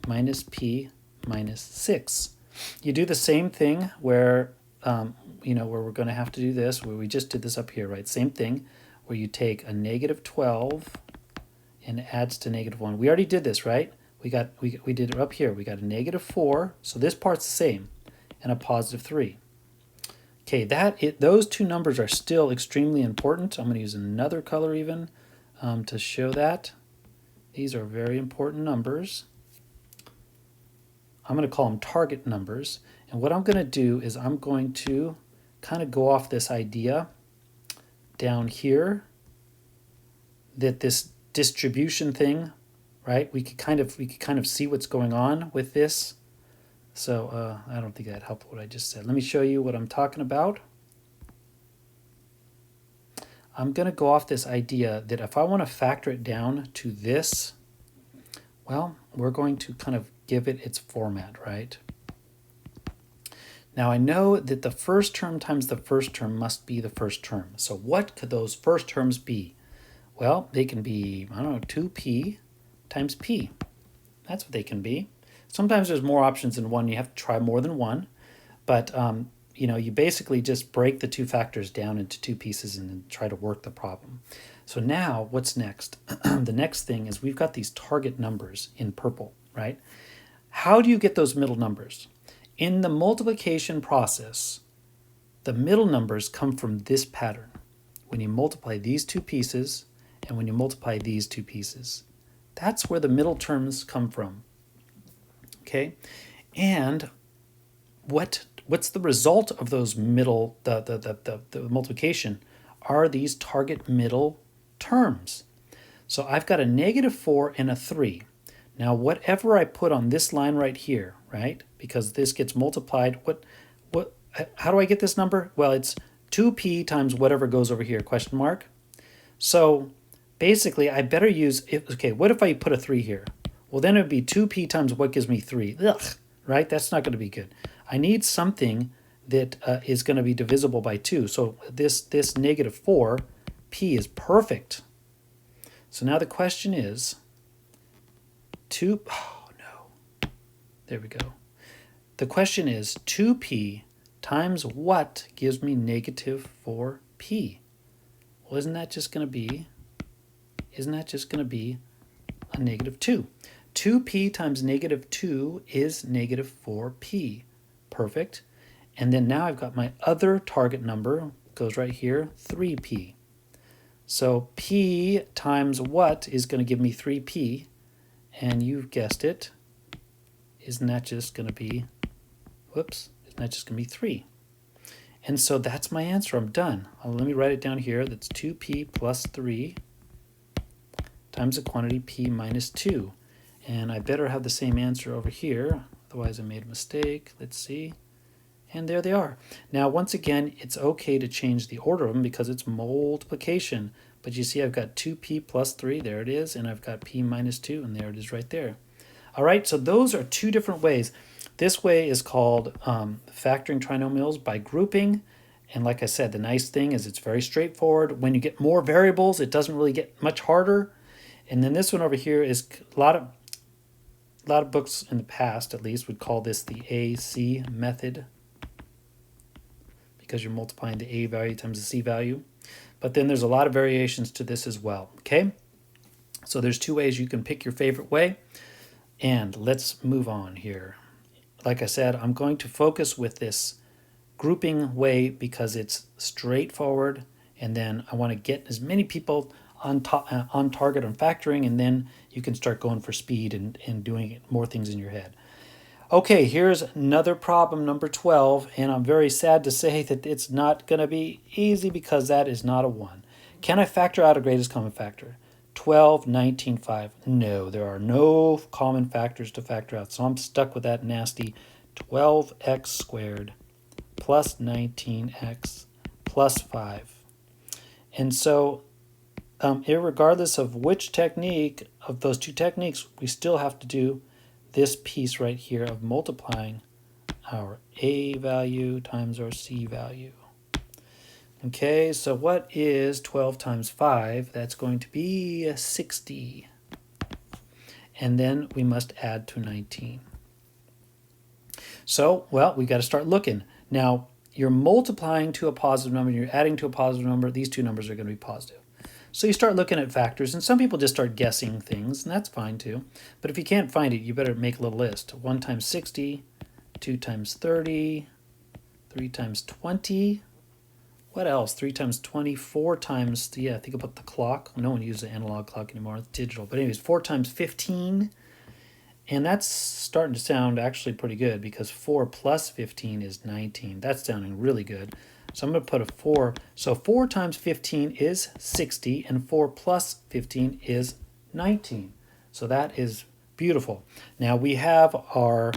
minus p minus 6. You do the same thing where, where we're going to have to do this, where we just did this up here, right? Same thing, where you take a negative 12 and it adds to negative 1. We already did this, right? We did it up here. We got a negative 4, so this part's the same, and a positive 3. Okay, those two numbers are still extremely important. I'm going to use another color even to show that. These are very important numbers. I'm going to call them target numbers. And what I'm going to do is I'm going to kind of go off this idea down here that this distribution thing, right? We could kind of see what's going on with this. So I don't think that helped what I just said. Let me show you what I'm talking about. I'm going to go off this idea that if I want to factor it down to this, well, we're going to kind of give it its format, right? Now I know that the first term times the first term must be the first term. So what could those first terms be? Well, they can be, I don't know, 2p times p. That's what they can be. Sometimes there's more options than one. You have to try more than one. But, you basically just break the two factors down into two pieces and then try to work the problem. So now what's next? The next thing is we've got these target numbers in purple, right? How do you get those middle numbers? In the multiplication process, the middle numbers come from this pattern. When you multiply these two pieces and when you multiply these two pieces, that's where the middle terms come from. Okay, and what's the result of those middle the multiplication are these target middle terms. So I've got a negative 4 and a 3. Now whatever I put on this line right here, right, because this gets multiplied, how do I get this number? Well, it's 2p times whatever goes over here, question mark. So basically I better use, okay, what if I put a 3 here? Well, then it would be 2p times what gives me 3. Ugh, right? That's not going to be good. I need something that is going to be divisible by 2. So this negative 4, p is perfect. So now the question is, oh no, there we go. The question is 2p times what gives me negative 4p? Well, isn't that just going to be a negative 2? 2p times negative 2 is negative 4p. Perfect. And then now I've got my other target number, goes right here, 3p. So p times what is going to give me 3p? And you've guessed it. Isn't that just going to be, isn't that just going to be 3? And so that's my answer. I'm done. Let me write it down here. That's 2p plus 3 times the quantity p minus 2. And I better have the same answer over here. Otherwise I made a mistake. Let's see. And there they are. Now, once again, it's okay to change the order of them because it's multiplication. But you see I've got 2p plus 3, there it is, and I've got p minus 2, and there it is right there. All right, so those are two different ways. This way is called factoring trinomials by grouping. And like I said, the nice thing is it's very straightforward. When you get more variables, it doesn't really get much harder. And then this one over here is a lot of books in the past, at least, would call this the AC method because you're multiplying the A value times the C value. But then there's a lot of variations to this as well, okay? So there's two ways you can pick your favorite way. And let's move on here. Like I said, I'm going to focus with this grouping way because it's straightforward, and then I want to get as many people on target on factoring, and then you can start going for speed and doing more things in your head. Okay, here's another problem, number 12, and I'm very sad to say that it's not going to be easy because that is not a 1. Can I factor out a greatest common factor? 12, 19, 5. No, there are no common factors to factor out. So I'm stuck with that nasty 12x squared plus 19x plus 5. And so irregardless of which technique, of those two techniques, we still have to do this piece right here of multiplying our a value times our c value. Okay, so what is 12 times 5? That's going to be 60. And then we must add to 19. So, well, we got to start looking. Now, you're multiplying to a positive number, you're adding to a positive number, these two numbers are going to be positive. So you start looking at factors, and some people just start guessing things, and that's fine too. But if you can't find it, you better make a little list. 1 times 60, 2 times 30, 3 times 20. What else? 3 times 20, 4 times, yeah, think about the clock. No one uses an analog clock anymore, it's digital. But anyways, 4 times 15. And that's starting to sound actually pretty good because 4 plus 15 is 19. That's sounding really good. So I'm going to put a 4. So 4 times 15 is 60, and 4 plus 15 is 19. So that is beautiful. Now we have our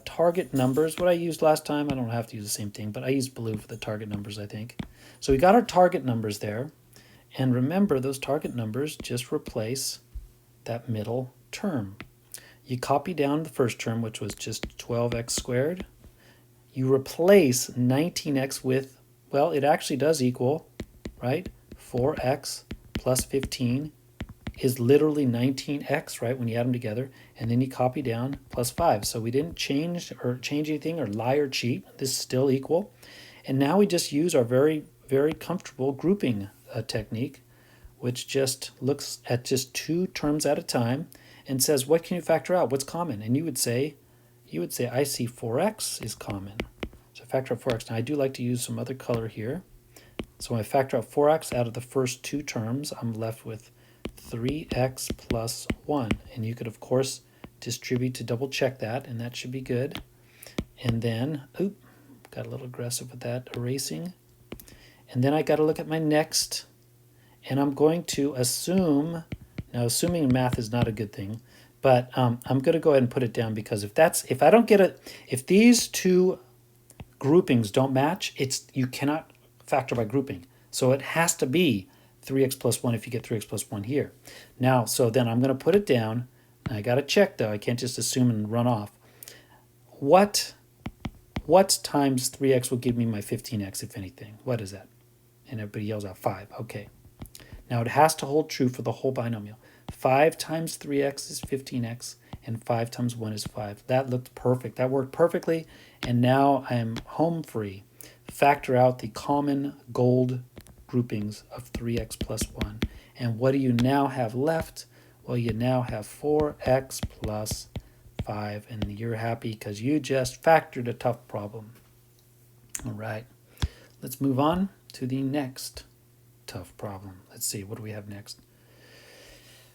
target numbers. What I used last time, I don't have to use the same thing, but I used blue for the target numbers, I think. So we got our target numbers there. And remember, those target numbers just replace that middle term. You copy down the first term, which was just 12x squared. You replace 19x with, well, it actually does equal, right? 4x plus 15 is literally 19x, right, when you add them together. And then you copy down plus 5. So we didn't change anything or lie or cheat. This is still equal. And now we just use our very, very comfortable grouping technique, which just looks at just two terms at a time and says, what can you factor out? What's common? And you would say, I see 4x is common. So factor out 4x. Now I do like to use some other color here. So when I factor out 4x out of the first two terms, I'm left with 3x plus 1. And you could, of course, distribute to double check that, and that should be good. And then, got a little aggressive with that erasing. And then I got to look at my next, and I'm going to assume, now assuming in math is not a good thing, but I'm going to go ahead and put it down because if I don't get it, if these two groupings don't match, you cannot factor by grouping. So it has to be 3x plus 1 if you get 3x plus 1 here. Now, so then I'm going to put it down. I got to check though. I can't just assume and run off. What times 3x will give me my 15x, if anything? What is that? And everybody yells out 5. Okay. Now it has to hold true for the whole binomial. 5 times 3x is 15x, and 5 times 1 is 5. That looked perfect. That worked perfectly, and now I am home free. Factor out the common gold groupings of 3x plus 1. And what do you now have left? Well, you now have 4x plus 5, and you're happy because you just factored a tough problem. All right, let's move on to the next tough problem. Let's see, what do we have next?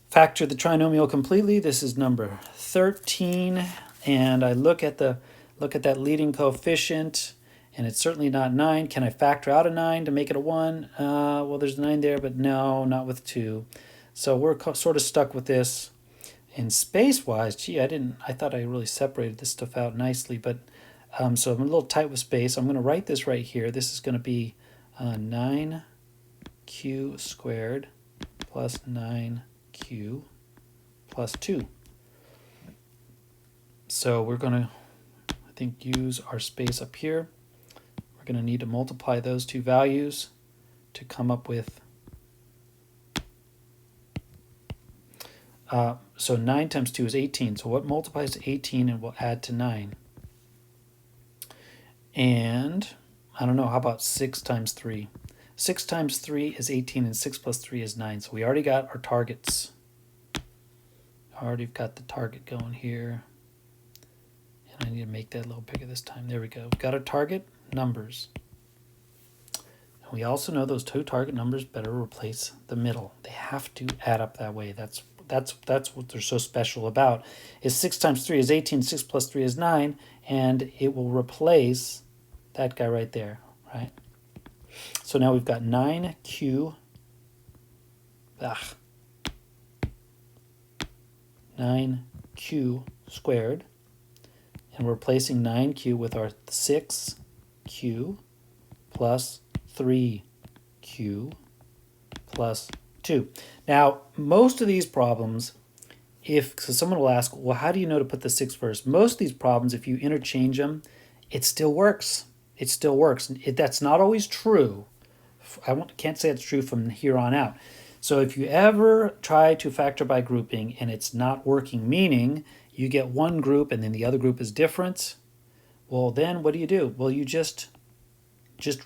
Factor the trinomial completely. This is number 13, and I look at that leading coefficient, and it's certainly not 9. Can I factor out a 9 to make it a 1? Well, there's a 9 there, but no, not with 2. So we're sort of stuck with this. In space-wise, gee, I thought I really separated this stuff out nicely, but so I'm a little tight with space. I'm going to write this right here. This is going to be 9q squared plus 9q plus 2. So we're going to, I think, use our space up here. We're going to need to multiply those two values to come up with, so 9 times 2 is 18. So what multiplies to 18 and will add to 9? And I don't know, how about 6 times 3? 6 times 3 is 18, and 6 plus 3 is 9. So we already got our targets. Already got the target going here. And I need to make that a little bigger this time. There we go. We've got our target numbers. And we also know those two target numbers better replace the middle. They have to add up that way. That's what they're so special about. Is 6 times 3 is 18, 6 plus 3 is 9, and it will replace that guy right there, right? So now we've got 9q 9q squared. And we're replacing 9q with our 6q plus 3q plus 2. Now, most of these problems, so someone will ask, well, how do you know to put the 6 first? Most of these problems, if you interchange them, it still works. It still works. That's not always true. Can't say it's true from here on out. So if you ever try to factor by grouping and it's not working, meaning you get one group and then the other group is different, well, then what do? Well, you just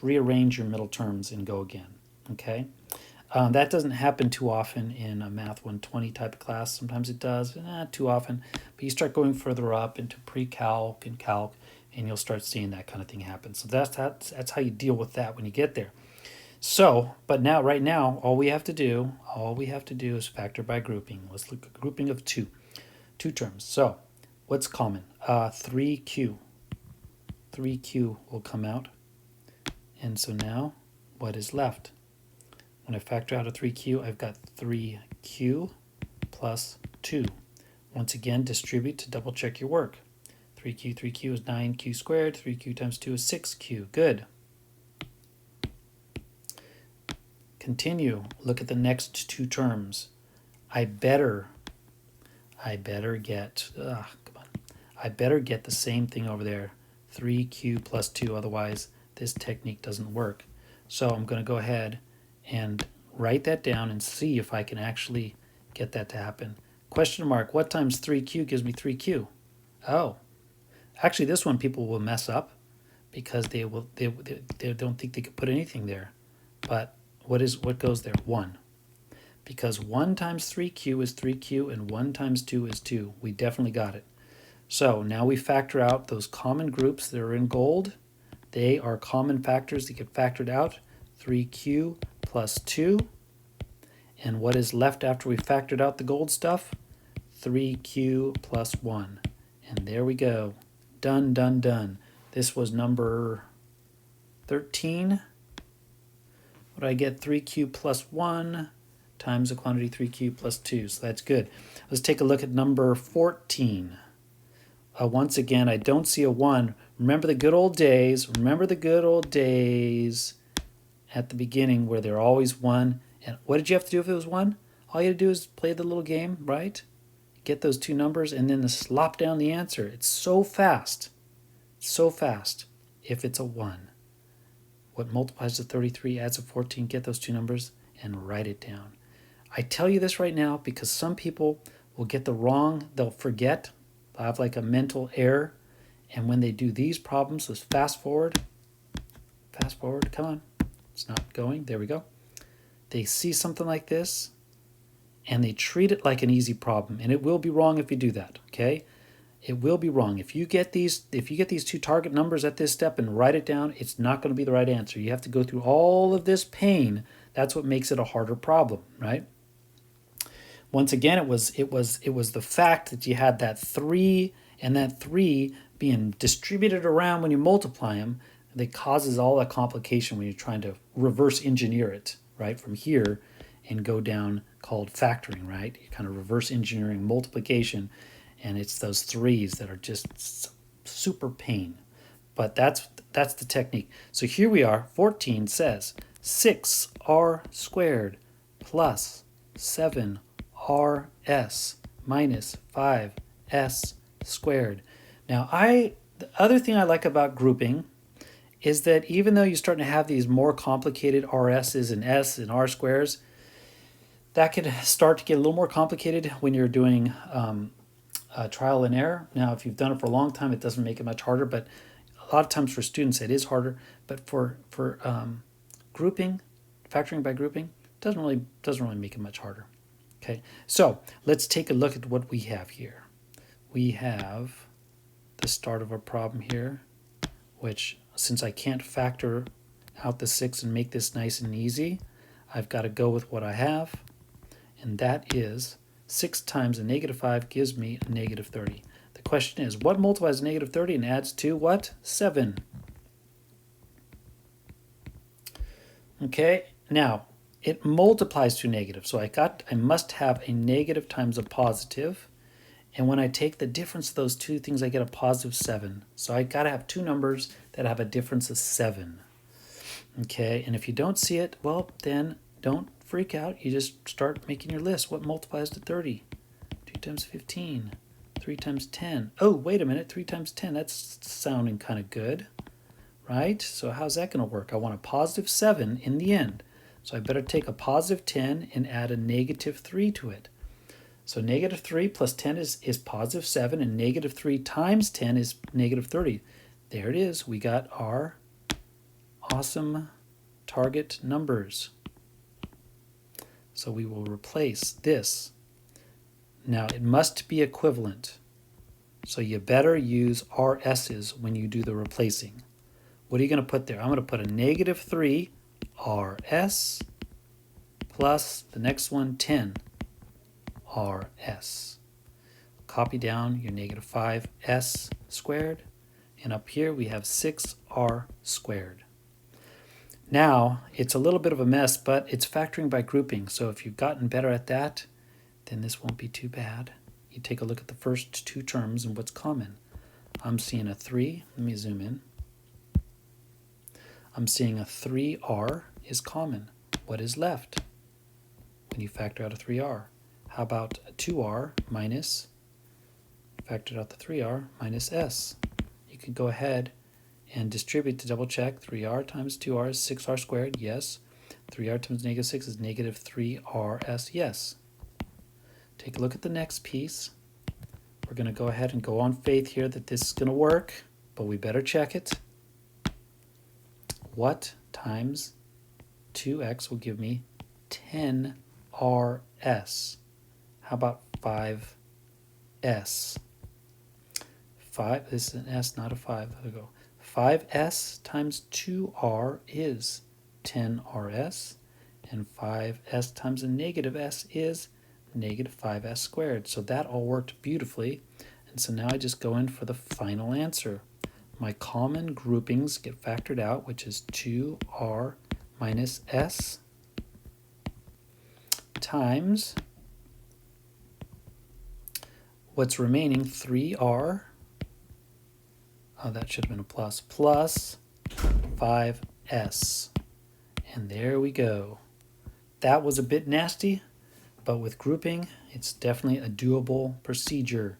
rearrange your middle terms and go again, okay? That doesn't happen too often in a Math 120 type of class. Sometimes it does, not too often. But you start going further up into pre-calc and calc, and you'll start seeing that kind of thing happen. So that's how you deal with that when you get there. So, but now, right now, all we have to do is factor by grouping. Let's look at grouping of two terms. So, what's common? 3q. 3q will come out. And so now, what is left? When I factor out a 3q, I've got 3q plus 2. Once again, distribute to double check your work. 3q is 9q squared. 3q times 2 is 6q. Good. Continue. Look at the next two terms. I better get the same thing over there. 3q plus 2, otherwise this technique doesn't work. So I'm going to go ahead and write that down and see if I can actually get that to happen. Question mark, what times 3q gives me 3q? Oh, actually this one people will mess up because they don't think they could put anything there. But what goes there? 1. Because 1 times 3q is 3q and 1 times 2 is 2. We definitely got it. So now we factor out those common groups that are in gold. They are common factors that get factored out. 3q plus 2. And what is left after we factored out the gold stuff? 3q plus 1. And there we go. Done, done, done. This was number 13. What do I get? 3q plus 1 times the quantity 3q plus 2. So that's good. Let's take a look at number 14. Once again, I don't see a 1. Remember the good old days. Remember the good old days at the beginning where they're always 1. And what did you have to do if it was 1? All you had to do is play the little game, right? Get those two numbers and then slop down the answer. It's so fast. So fast if it's a 1. What multiplies to 33 adds to 14, get those two numbers and write it down. I tell you this right now because some people will get the wrong, they'll forget, they'll have like a mental error, and when they do these problems, let's fast forward, come on, it's not going, there we go. They see something like this, and they treat it like an easy problem, and it will be wrong if you do that, okay? It will be wrong. If you get these two target numbers at this step and write it down, it's not going to be the right answer. You have to go through all of this pain. That's what makes it a harder problem, right? Once again, it was the fact that you had that 3 and that 3 being distributed around when you multiply them that causes all that complication when you're trying to reverse engineer it, right, from here and go down called factoring, right? You're kind of reverse engineering multiplication. And it's those 3's that are just super pain. But that's the technique. So here we are. 14 says 6r squared plus 7rs minus 5s squared. Now, the other thing I like about grouping is that even though you're starting to have these more complicated RS's and S and R squares, that could start to get a little more complicated when you're doing trial and error. Now, if you've done it for a long time, it doesn't make it much harder, but a lot of times for students it is harder. But for grouping, factoring by grouping, doesn't really make it much harder. Okay, so let's take a look at what we have here. We have the start of our problem here, which since I can't factor out the 6 and make this nice and easy, I've got to go with what I have, and that is 6 times a negative 5 gives me a negative 30. The question is, what multiplies negative 30 and adds to what? 7. Okay, now, it multiplies to negative. So I must have a negative times a positive. And when I take the difference of those two things, I get a positive 7. So I got to have two numbers that have a difference of 7. Okay, and if you don't see it, well, then don't freak out. You just start making your list. What multiplies to 30? 2 times 15. 3 times 10. Oh, wait a minute. 3 times 10. That's sounding kind of good, right? So how's that going to work? I want a positive 7 in the end. So I better take a positive 10 and add a negative 3 to it. So negative 3 plus 10 is positive 7, and negative 3 times 10 is negative 30. There it is. We got our awesome target numbers. So we will replace this. Now it must be equivalent. So you better use RS's when you do the replacing. What are you going to put there? I'm going to put a negative 3 RS plus the next one 10 RS. Copy down your negative 5S squared, and up here we have 6R squared. Now it's a little bit of a mess, but it's factoring by grouping. So if you've gotten better at that, then this won't be too bad. You take a look at the first two terms and what's common. I'm seeing a 3. Let me zoom in. I'm seeing a 3R is common. What is left when you factor out a 3R? How about a 2R minus, factored out the 3R, minus S? You can go ahead and distribute to double check. 3R times 2R is 6R squared, yes. 3R times negative 6 is negative 3RS, yes. Take a look at the next piece. We're going to go ahead and go on faith here that this is going to work, but we better check it. What times 2x will give me 10RS? How about 5s? 5, this is an s, not a 5. There we go. 5s times 2r is 10rs, and 5s times a negative s is negative 5s squared. So that all worked beautifully. And so now I just go in for the final answer. My common groupings get factored out, which is 2r minus s times what's remaining, 3r, oh, that should have been a plus, plus 5s. And there we go. That was a bit nasty, but with grouping, it's definitely a doable procedure.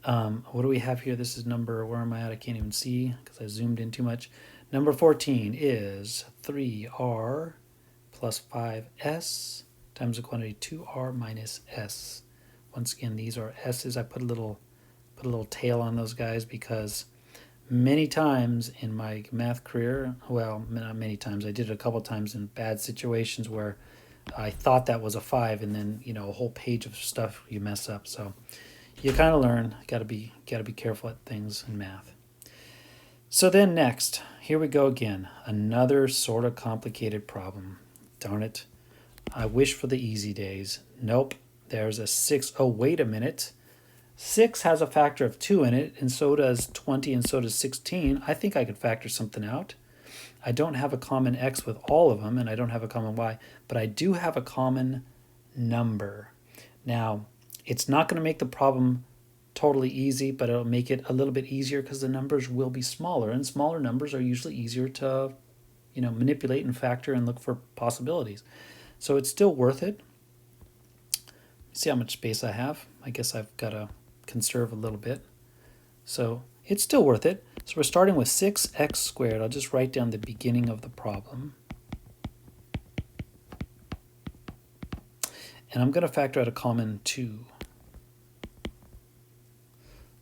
What do we have here? This is number, where am I at? I can't even see because I zoomed in too much. Number 14 is 3r plus 5s times the quantity 2r minus s. Once again, these are s's. I put a little tail on those guys because many times in my math career, well, not many times, I did it a couple times in bad situations where I thought that was a 5, and then, you know, a whole page of stuff you mess up. So you kind of learn. Got to be careful at things in math. So then next, here we go again. Another sort of complicated problem. Darn it. I wish for the easy days. Nope. There's a 6. Oh, wait a minute. 6 has a factor of 2 in it, and so does 20, and so does 16. I think I could factor something out. I don't have a common x with all of them, and I don't have a common y, but I do have a common number. Now, it's not going to make the problem totally easy, but it'll make it a little bit easier because the numbers will be smaller, and smaller numbers are usually easier to, you know, manipulate and factor and look for possibilities. So it's still worth it. See how much space I have. I guess I've got to conserve a little bit. So it's still worth it. So we're starting with 6x squared. I'll just write down the beginning of the problem. And I'm going to factor out a common 2.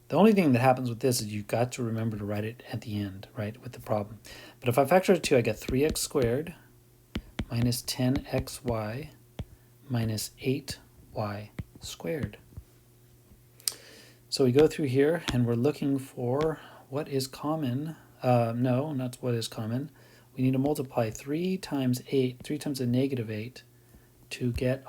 The only thing that happens with this is you've got to remember to write it at the end, right, with the problem. But if I factor out 2, I get 3x squared minus 10xy minus 8y squared. So we go through here and we're looking for what is common. No, not what is common. We need to multiply 3 times 8, 3 times a negative 8 to get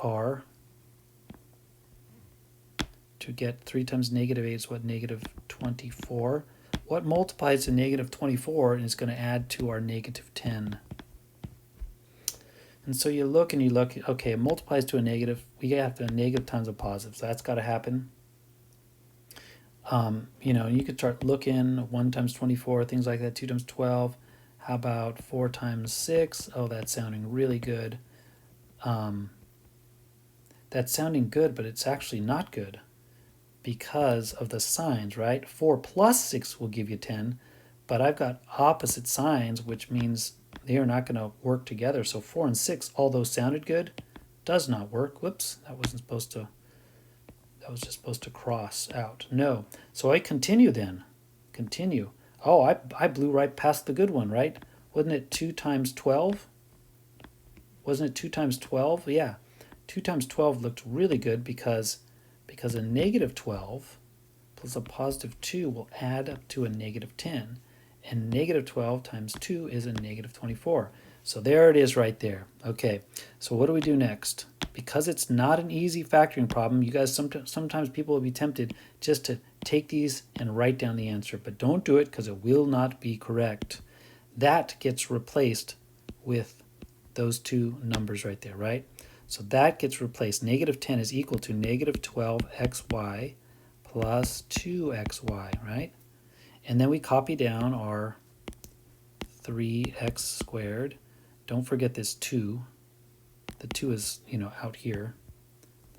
3 times negative 8 is what, negative 24. What multiplies to negative 24 is going to add to our negative 10. And so you look and you look, okay, it multiplies to a negative. We have to a negative times a positive, so that's got to happen. You know, you could start looking, 1 times 24, things like that, 2 times 12. How about 4 times 6? Oh, that's sounding really good. That's sounding good, but it's actually not good because of the signs, right? 4 plus 6 will give you 10, but I've got opposite signs, which means they are not going to work together. So 4 and 6, although sounded good, does not work. Whoops, that wasn't supposed to, that was just supposed to cross out. No. So I continue then. Continue. Oh, I blew right past the good one, right? Wasn't it 2 times 12? Wasn't it 2 times 12? Yeah. 2 times 12 looked really good because a negative 12 plus a positive 2 will add up to a negative 10. And negative 12 times 2 is a negative 24. So there it is right there. Okay, so what do we do next? Because it's not an easy factoring problem, you guys, sometimes people will be tempted just to take these and write down the answer, but don't do it because it will not be correct. That gets replaced with those two numbers right there, right? So that gets replaced. Negative 10 is equal to negative 12xy plus 2xy, right? And then we copy down our 3x squared. Don't forget this 2. The 2 is, you know, out here.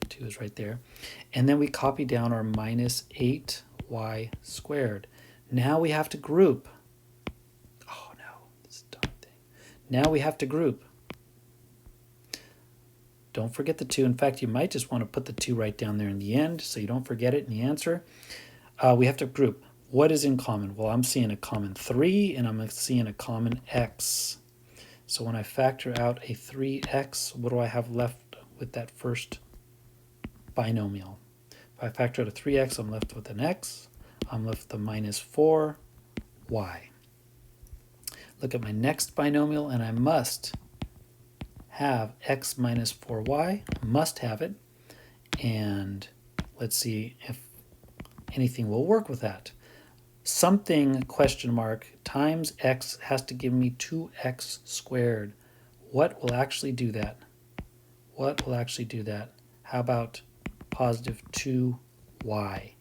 The 2 is right there. And then we copy down our minus 8y squared. Now we have to group. Oh no, this darn thing. Now we have to group. Don't forget the 2. In fact, you might just want to put the 2 right down there in the end so you don't forget it in the answer. We have to group. What is in common? Well, I'm seeing a common 3 and I'm seeing a common x. So when I factor out a 3x, what do I have left with that first binomial? If I factor out a 3x, I'm left with an x. I'm left with a minus 4y. Look at my next binomial and I must have x minus 4y, must have it, and let's see if anything will work with that. Something question mark times x has to give me 2x squared. What will actually do that? What will actually do that? How about positive 2y?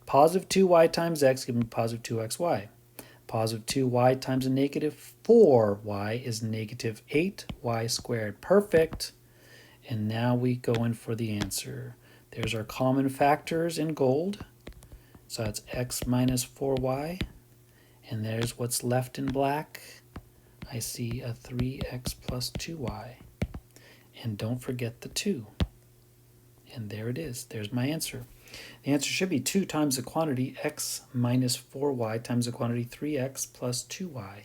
Positive 2y times x gives me positive 2xy. Positive 2y times a negative 4y is negative 8y squared. Perfect. And now we go in for the answer. There's our common factors in gold. So that's x minus 4y. And there's what's left in black. I see a 3x plus 2y. And don't forget the 2. And there it is. There's my answer. The answer should be 2 times the quantity x minus 4y times the quantity 3x plus 2y.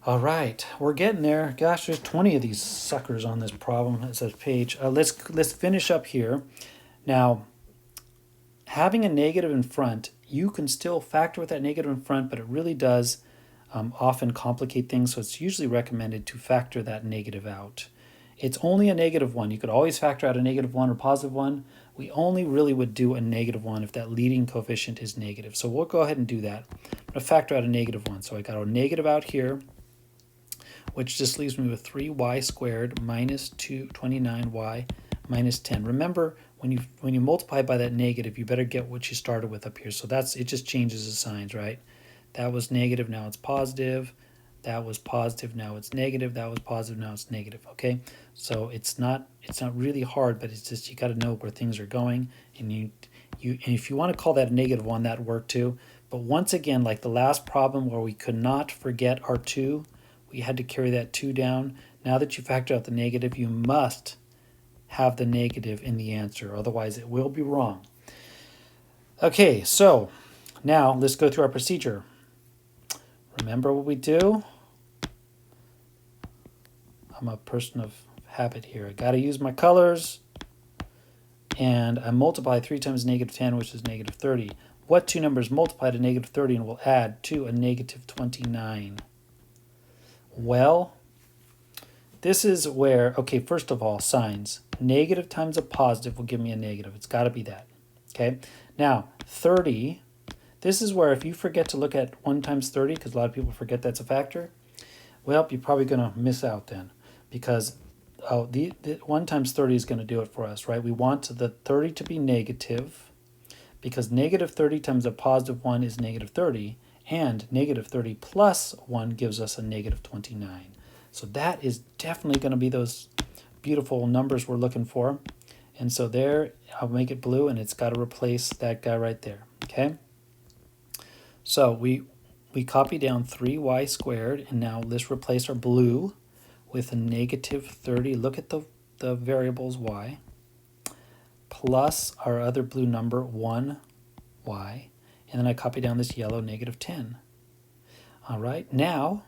All right, we're getting there. Gosh, there's 20 of these suckers on this problem. It says page. Let's finish up here. Now, having a negative in front, you can still factor with that negative in front, but it really does often complicate things. So it's usually recommended to factor that negative out. It's only a negative 1. You could always factor out a negative 1 or positive 1. We only really would do a negative 1 if that leading coefficient is negative. So we'll go ahead and do that. I'm going to factor out a negative 1. So I got a negative out here, which just leaves me with 3y squared minus 29y minus 10. Remember, when you multiply by that negative, you better get what you started with up here. So it just changes the signs, right? That was negative, now it's positive. That was positive, now it's negative. That was positive, now it's negative. Okay, so it's not really hard, but it's just you got to know where things are going, and if you want to call that a negative 1, that worked too. But once again, like the last problem where we could not forget our 2, we had to carry that 2 down. Now that you factor out the negative, you must have the negative in the answer, otherwise it will be wrong. Okay, so now let's go through our procedure. Remember what we do? I'm a person of habit here. I got to use my colors, and I multiply 3 times negative 10, which is negative 30. What two numbers multiply to negative 30 and will add to a negative 29? Well, this is where, okay, first of all, signs. Negative times a positive will give me a negative. It's got to be that. Okay, now 30, this is where if you forget to look at 1 times 30, because a lot of people forget that's a factor, well, you're probably going to miss out then. because the 1 times 30 is going to do it for us, right? We want the 30 to be negative, because negative 30 times a positive 1 is negative 30, and negative 30 plus 1 gives us a negative 29. So that is definitely going to be those beautiful numbers we're looking for. And so there, I'll make it blue, and it's got to replace that guy right there, okay? So we copy down 3y squared, and now let's replace our blue with a negative 30. Look at the variables y, plus our other blue number, 1y, and then I copy down this yellow, negative 10. All right, now,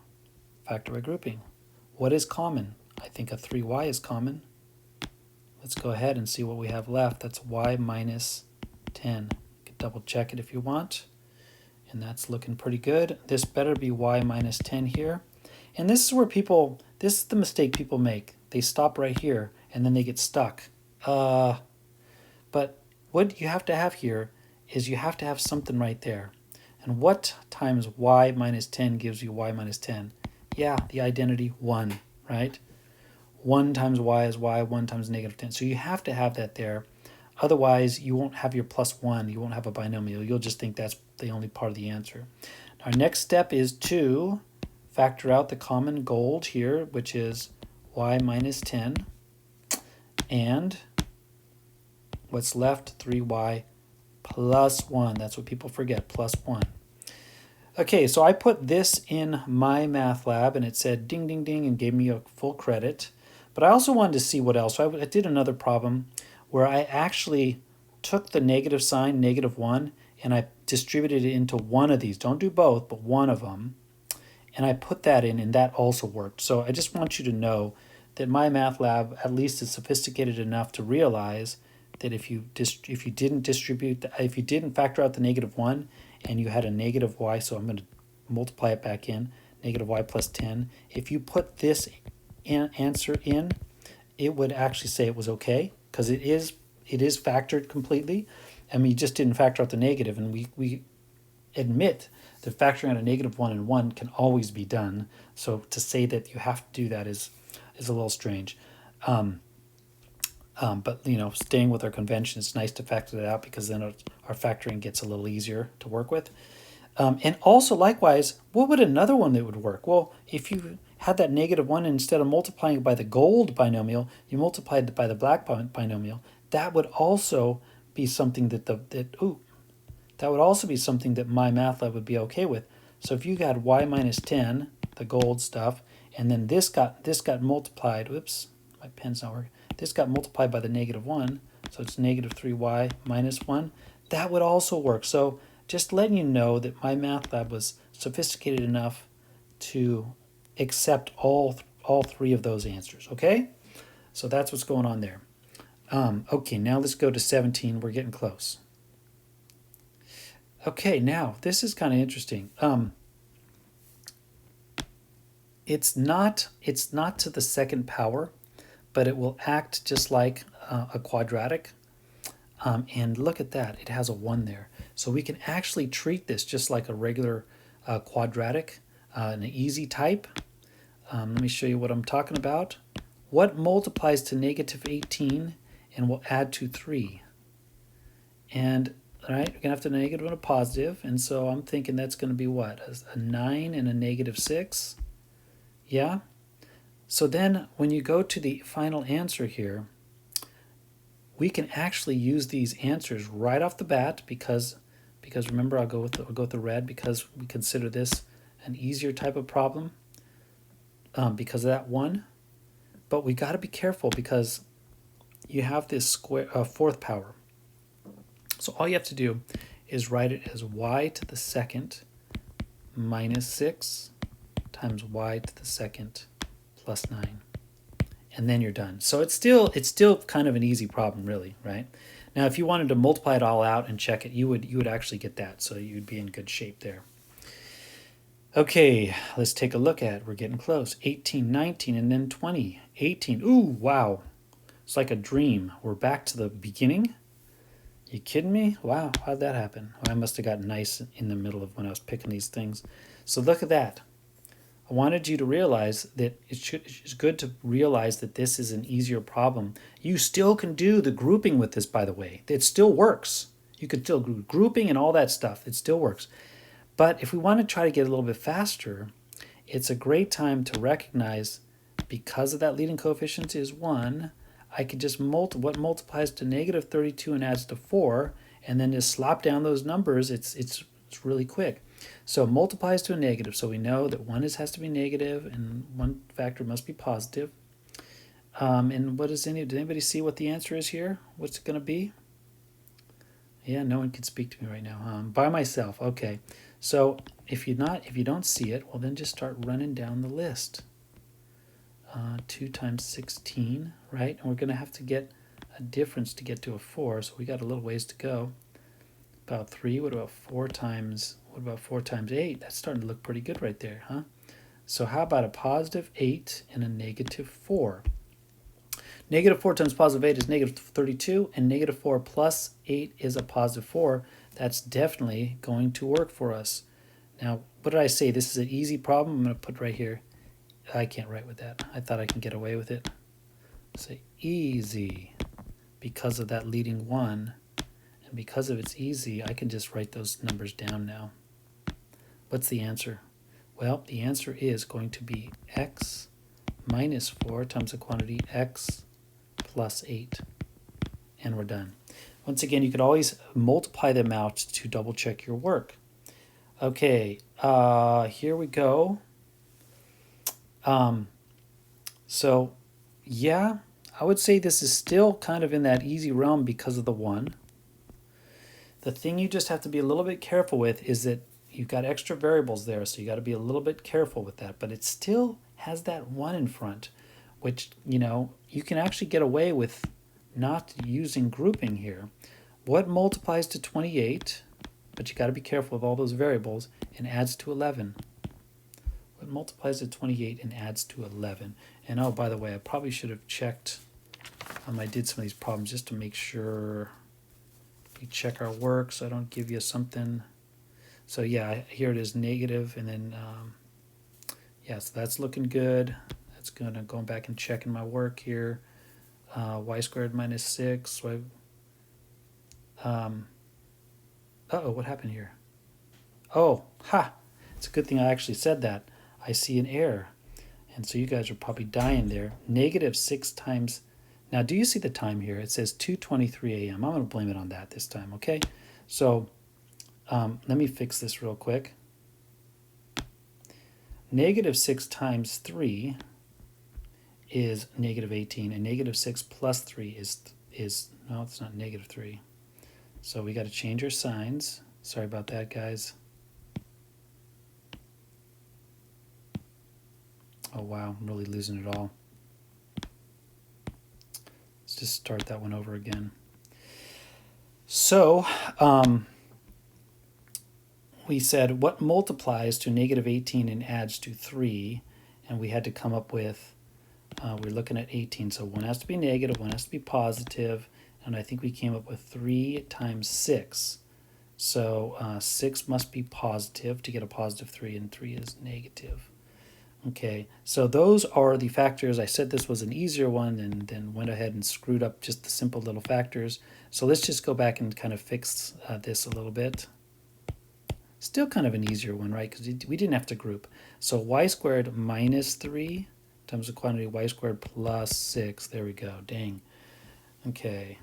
factor by grouping. What is common? I think a 3y is common. Let's go ahead and see what we have left. That's y minus 10. You can double check it if you want. And that's looking pretty good. This better be y minus 10 here. And this is where this is the mistake people make. They stop right here, and then they get stuck. But what you have to have here is you have to have something right there. And what times y minus 10 gives you y minus 10? Yeah, the identity 1, right? 1 times y is y, 1 times negative 10. So you have to have that there. Otherwise, you won't have your plus 1. You won't have a binomial. You'll just think that's the only part of the answer. Our next step is to factor out the common gold here, which is y minus 10. And what's left, 3y plus 1. That's what people forget, plus 1. Okay, so I put this in MyMathLab, and it said ding, ding, ding, and gave me a full credit. But I also wanted to see what else. So I did another problem where I actually took the negative sign, negative 1, and I distributed it into one of these. Don't do both, but one of them. And I put that in, and that also worked. So I just want you to know that MyMathLab at least is sophisticated enough to realize that if you didn't factor out the negative 1 and you had a negative y, so I'm going to multiply it back in, negative y plus 10. If you put this answer in, it would actually say it was okay, because it is factored completely. I mean, you just didn't factor out the negative, and we admit that factoring out a negative 1 and 1 can always be done. So to say that you have to do that is a little strange. But, staying with our convention, it's nice to factor that out, because then our factoring gets a little easier to work with. And also, likewise, what would another one that would work? Well, if you had that negative 1, and instead of multiplying it by the gold binomial, you multiplied it by the black binomial, that would also be something that would also be something that MyMathLab would be okay with. So if you had y minus 10, the gold stuff, and then this got multiplied, whoops, my pen's not working. This got multiplied by the negative 1, so it's negative 3y minus 1. That would also work. So just letting you know that MyMathLab was sophisticated enough to accept all three of those answers, okay? So that's what's going on there. Okay, now let's go to 17. We're getting close. Okay, now this is kind of interesting. It's not to the second power, but it will act just like a quadratic. And look at that, it has a 1 there. So we can actually treat this just like a regular quadratic, an easy type. Let me show you what I'm talking about. What multiplies to negative 18 and will add to 3? And all right, we're going to have to negative and a positive, and so I'm thinking that's going to be what? A 9 and a negative 6? Yeah? So then when you go to the final answer here, we can actually use these answers right off the bat, because remember, I'll go with the red, because we consider this an easier type of problem because of that 1. But we got to be careful, because you have this fourth power. So all you have to do is write it as y to the second minus 6 times y to the second plus 9. And then you're done. So it's still kind of an easy problem, really, right? Now, if you wanted to multiply it all out and check it, you would actually get that. So you'd be in good shape there. Okay, let's take a look at it. We're getting close. 18, 19, and then 20. 18. Ooh, wow. It's like a dream. We're back to the beginning. You kidding me? Wow, how'd that happen? Well, I must have gotten nice in the middle of when I was picking these things. So look at that. I wanted you to realize that it's good to realize that this is an easier problem. You still can do the grouping with this, by the way. It still works. You could still do grouping and all that stuff. It still works. But if we want to try to get a little bit faster, it's a great time to recognize, because of that leading coefficient is 1, I could just what multiplies to negative 32 and adds to 4, and then just slop down those numbers. It's really quick. So multiplies to a negative, so we know that 1 has to be negative and one factor must be positive. And what did anybody see what the answer is here? What's it going to be? Yeah, no one can speak to me right now. By myself. Okay. So if you don't see it, well then just start running down the list. 2 times 16, right? And we're going to have to get a difference to get to a 4, so we got a little ways to go. About 3. What about 4 times 8? That's starting to look pretty good right there, huh? So how about a positive 8 and a negative 4? Negative 4 times positive 8 is negative 32, and negative 4 plus 8 is a positive 4. That's definitely going to work for us. Now, what did I say? This is an easy problem. I'm going to put right here. I can't write with that. I thought I can get away with it. Say easy, because of that leading 1. And because of it's easy, I can just write those numbers down now. What's the answer? Well, the answer is going to be x minus 4 times the quantity x plus 8. And we're done. Once again, you could always multiply them out to double check your work. Okay, here we go. So yeah, I would say this is still kind of in that easy realm because of the 1. The thing you just have to be a little bit careful with is that you've got extra variables there, so you got to be a little bit careful with that, but it still has that 1 in front, which, you can actually get away with not using grouping here. What multiplies to 28, but you got to be careful of all those variables, and adds to 11? What multiplies to 28 and adds to 11? And oh, by the way, I probably should have checked, I did some of these problems just to make sure we check our work so I don't give you something. So yeah, here it is negative, and then yeah, so that's looking good. That's good. I'm going back and checking my work here. Y squared minus 6. So uh-oh, what happened here? Oh, ha! It's a good thing I actually said that. I see an error. And so you guys are probably dying there. Negative 6 times. Now, do you see the time here? It says 2:23 a.m. I'm going to blame it on that this time, okay? So let me fix this real quick. Negative 6 times 3 is negative 18, and negative 6 plus 3 is no, it's not negative 3. So we got to change our signs. Sorry about that, guys. Oh wow, I'm really losing it all. Let's just start that one over again. So we said what multiplies to negative 18 and adds to 3, and we had to come up with, we're looking at 18, so one has to be negative, one has to be positive, and I think we came up with 3 times 6. So 6 must be positive to get a positive 3, and 3 is negative. Okay, so those are the factors. I said this was an easier one and then went ahead and screwed up just the simple little factors. So let's just go back and kind of fix this a little bit. Still kind of an easier one, right? Because we didn't have to group. So y squared minus 3 times the quantity y squared plus 6. There we go. Dang. Okay.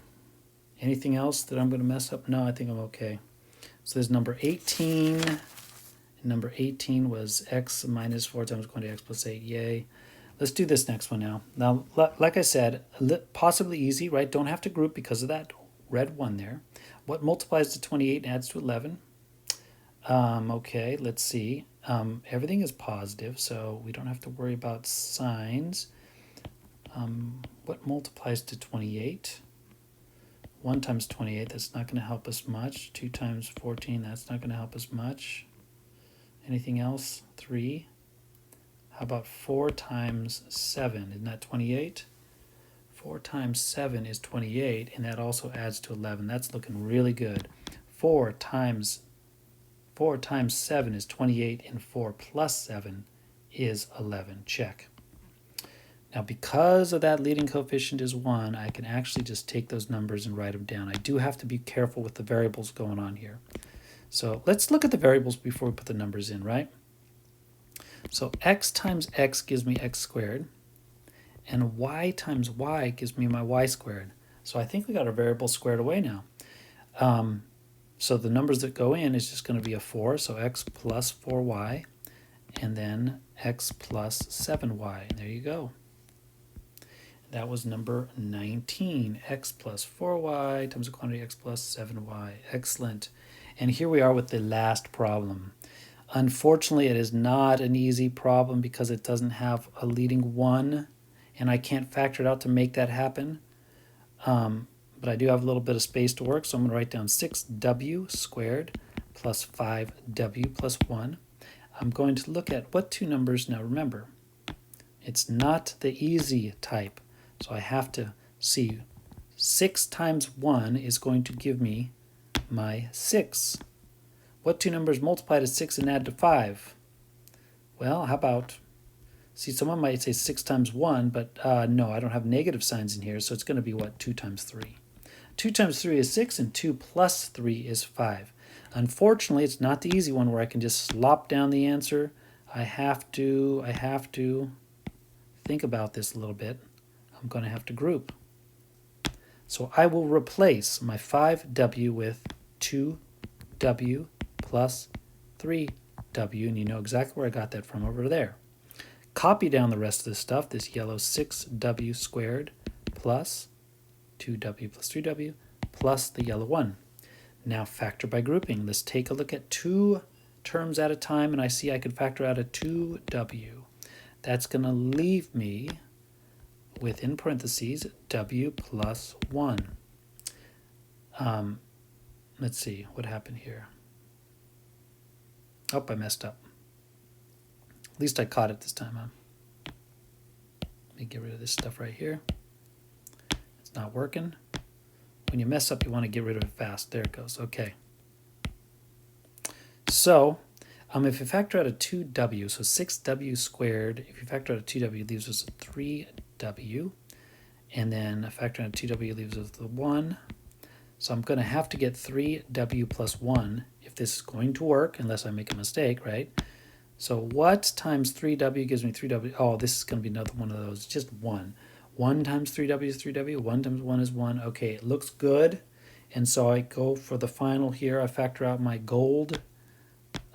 Anything else that I'm going to mess up? No, I think I'm okay. So there's number 18. Number 18 was x minus 4 times the quantity x plus 8. Yay. Let's do this next one now. Now, like I said, possibly easy, right? Don't have to group because of that red one there. What multiplies to 28 and adds to 11? Okay, let's see. Everything is positive, so we don't have to worry about signs. What multiplies to 28? 1 times 28, that's not going to help us much. 2 times 14, that's not going to help us much. Anything else? 3. How about 4 times 7? Isn't that 28? 4 times 7 is 28, and that also adds to 11. That's looking really good. 4 times 7 is 28, and 4 plus 7 is 11. Check. Now, because of that leading coefficient is 1, I can actually just take those numbers and write them down. I do have to be careful with the variables going on here. So let's look at the variables before we put the numbers in, right? So x times x gives me x squared, and y times y gives me my y squared. So I think we got our variables squared away now. So the numbers that go in is just going to be a 4, so x plus 4y, and then x plus 7y. And there you go. That was number 19, x plus 4y times the quantity x plus 7y. Excellent. And here we are with the last problem. Unfortunately, it is not an easy problem because it doesn't have a leading 1, and I can't factor it out to make that happen. But I do have a little bit of space to work, so I'm going to write down 6w squared plus 5w plus 1. I'm going to look at what two numbers. Now remember, it's not the easy type, so I have to see 6 times 1 is going to give me my 6. What two numbers multiply to 6 and add to 5? Well, how about, see, someone might say 6 times 1, but no, I don't have negative signs in here, so it's going to be what? 2 times 3. 2 times 3 is 6, and 2 plus 3 is 5. Unfortunately, it's not the easy one where I can just slop down the answer. I have to think about this a little bit. I'm going to have to group. So I will replace my 5w with 2w plus 3w, and you know exactly where I got that from over there. Copy down the rest of this stuff, this yellow 6w squared plus 2w plus 3w plus the yellow 1. Now factor by grouping. Let's take a look at 2 terms at a time, and I see I could factor out a 2w. That's going to leave me with, in parentheses, w plus 1. Let's see what happened here. Oh, I messed up. At least I caught it this time, huh? Let me get rid of this stuff right here. It's not working. When you mess up, you want to get rid of it fast. There it goes. Okay. So, if you factor out a 2w, so 6w squared, if you factor out a 2w, it leaves us a 3w. And then factor out a 2w leaves us the 1. So I'm going to have to get 3w plus 1 if this is going to work, unless I make a mistake, right? So what times 3w gives me 3w? Oh, this is going to be another one of those. Just 1. 1 times 3w is 3w. 1 times 1 is 1. Okay, it looks good. And so I go for the final here. I factor out my gold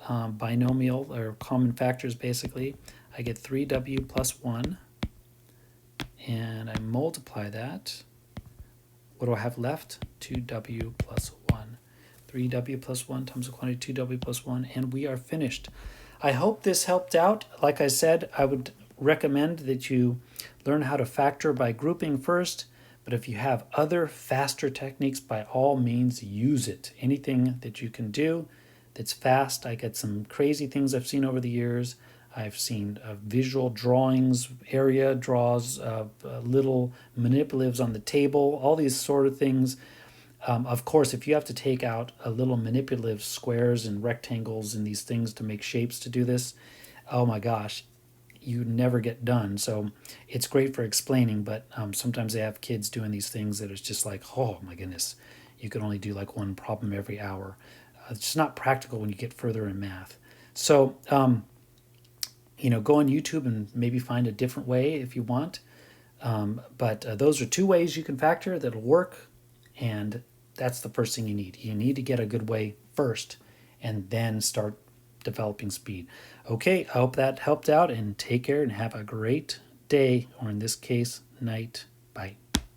binomial, or common factors, basically. I get 3w plus 1. And I multiply that. What do I have left? 2w plus 1. 3w plus 1 times the quantity 2w plus 1. And we are finished. I hope this helped out. Like I said, I would recommend that you learn how to factor by grouping first, but if you have other faster techniques, by all means use it. Anything that you can do that's fast. I get some crazy things I've seen over the years. I've seen visual drawings, area draws, little manipulatives on the table, all these sort of things. Of course, if you have to take out a little manipulative squares and rectangles and these things to make shapes to do this, oh my gosh, you never get done. So it's great for explaining, but sometimes they have kids doing these things that it's just like, oh my goodness, you can only do like one problem every hour. It's just not practical when you get further in math. So, go on YouTube and maybe find a different way if you want. But those are 2 ways you can factor that'll work, and that's the first thing you need. You need to get a good way first and then start developing speed. Okay, I hope that helped out, and take care and have a great day, or in this case, night. Bye.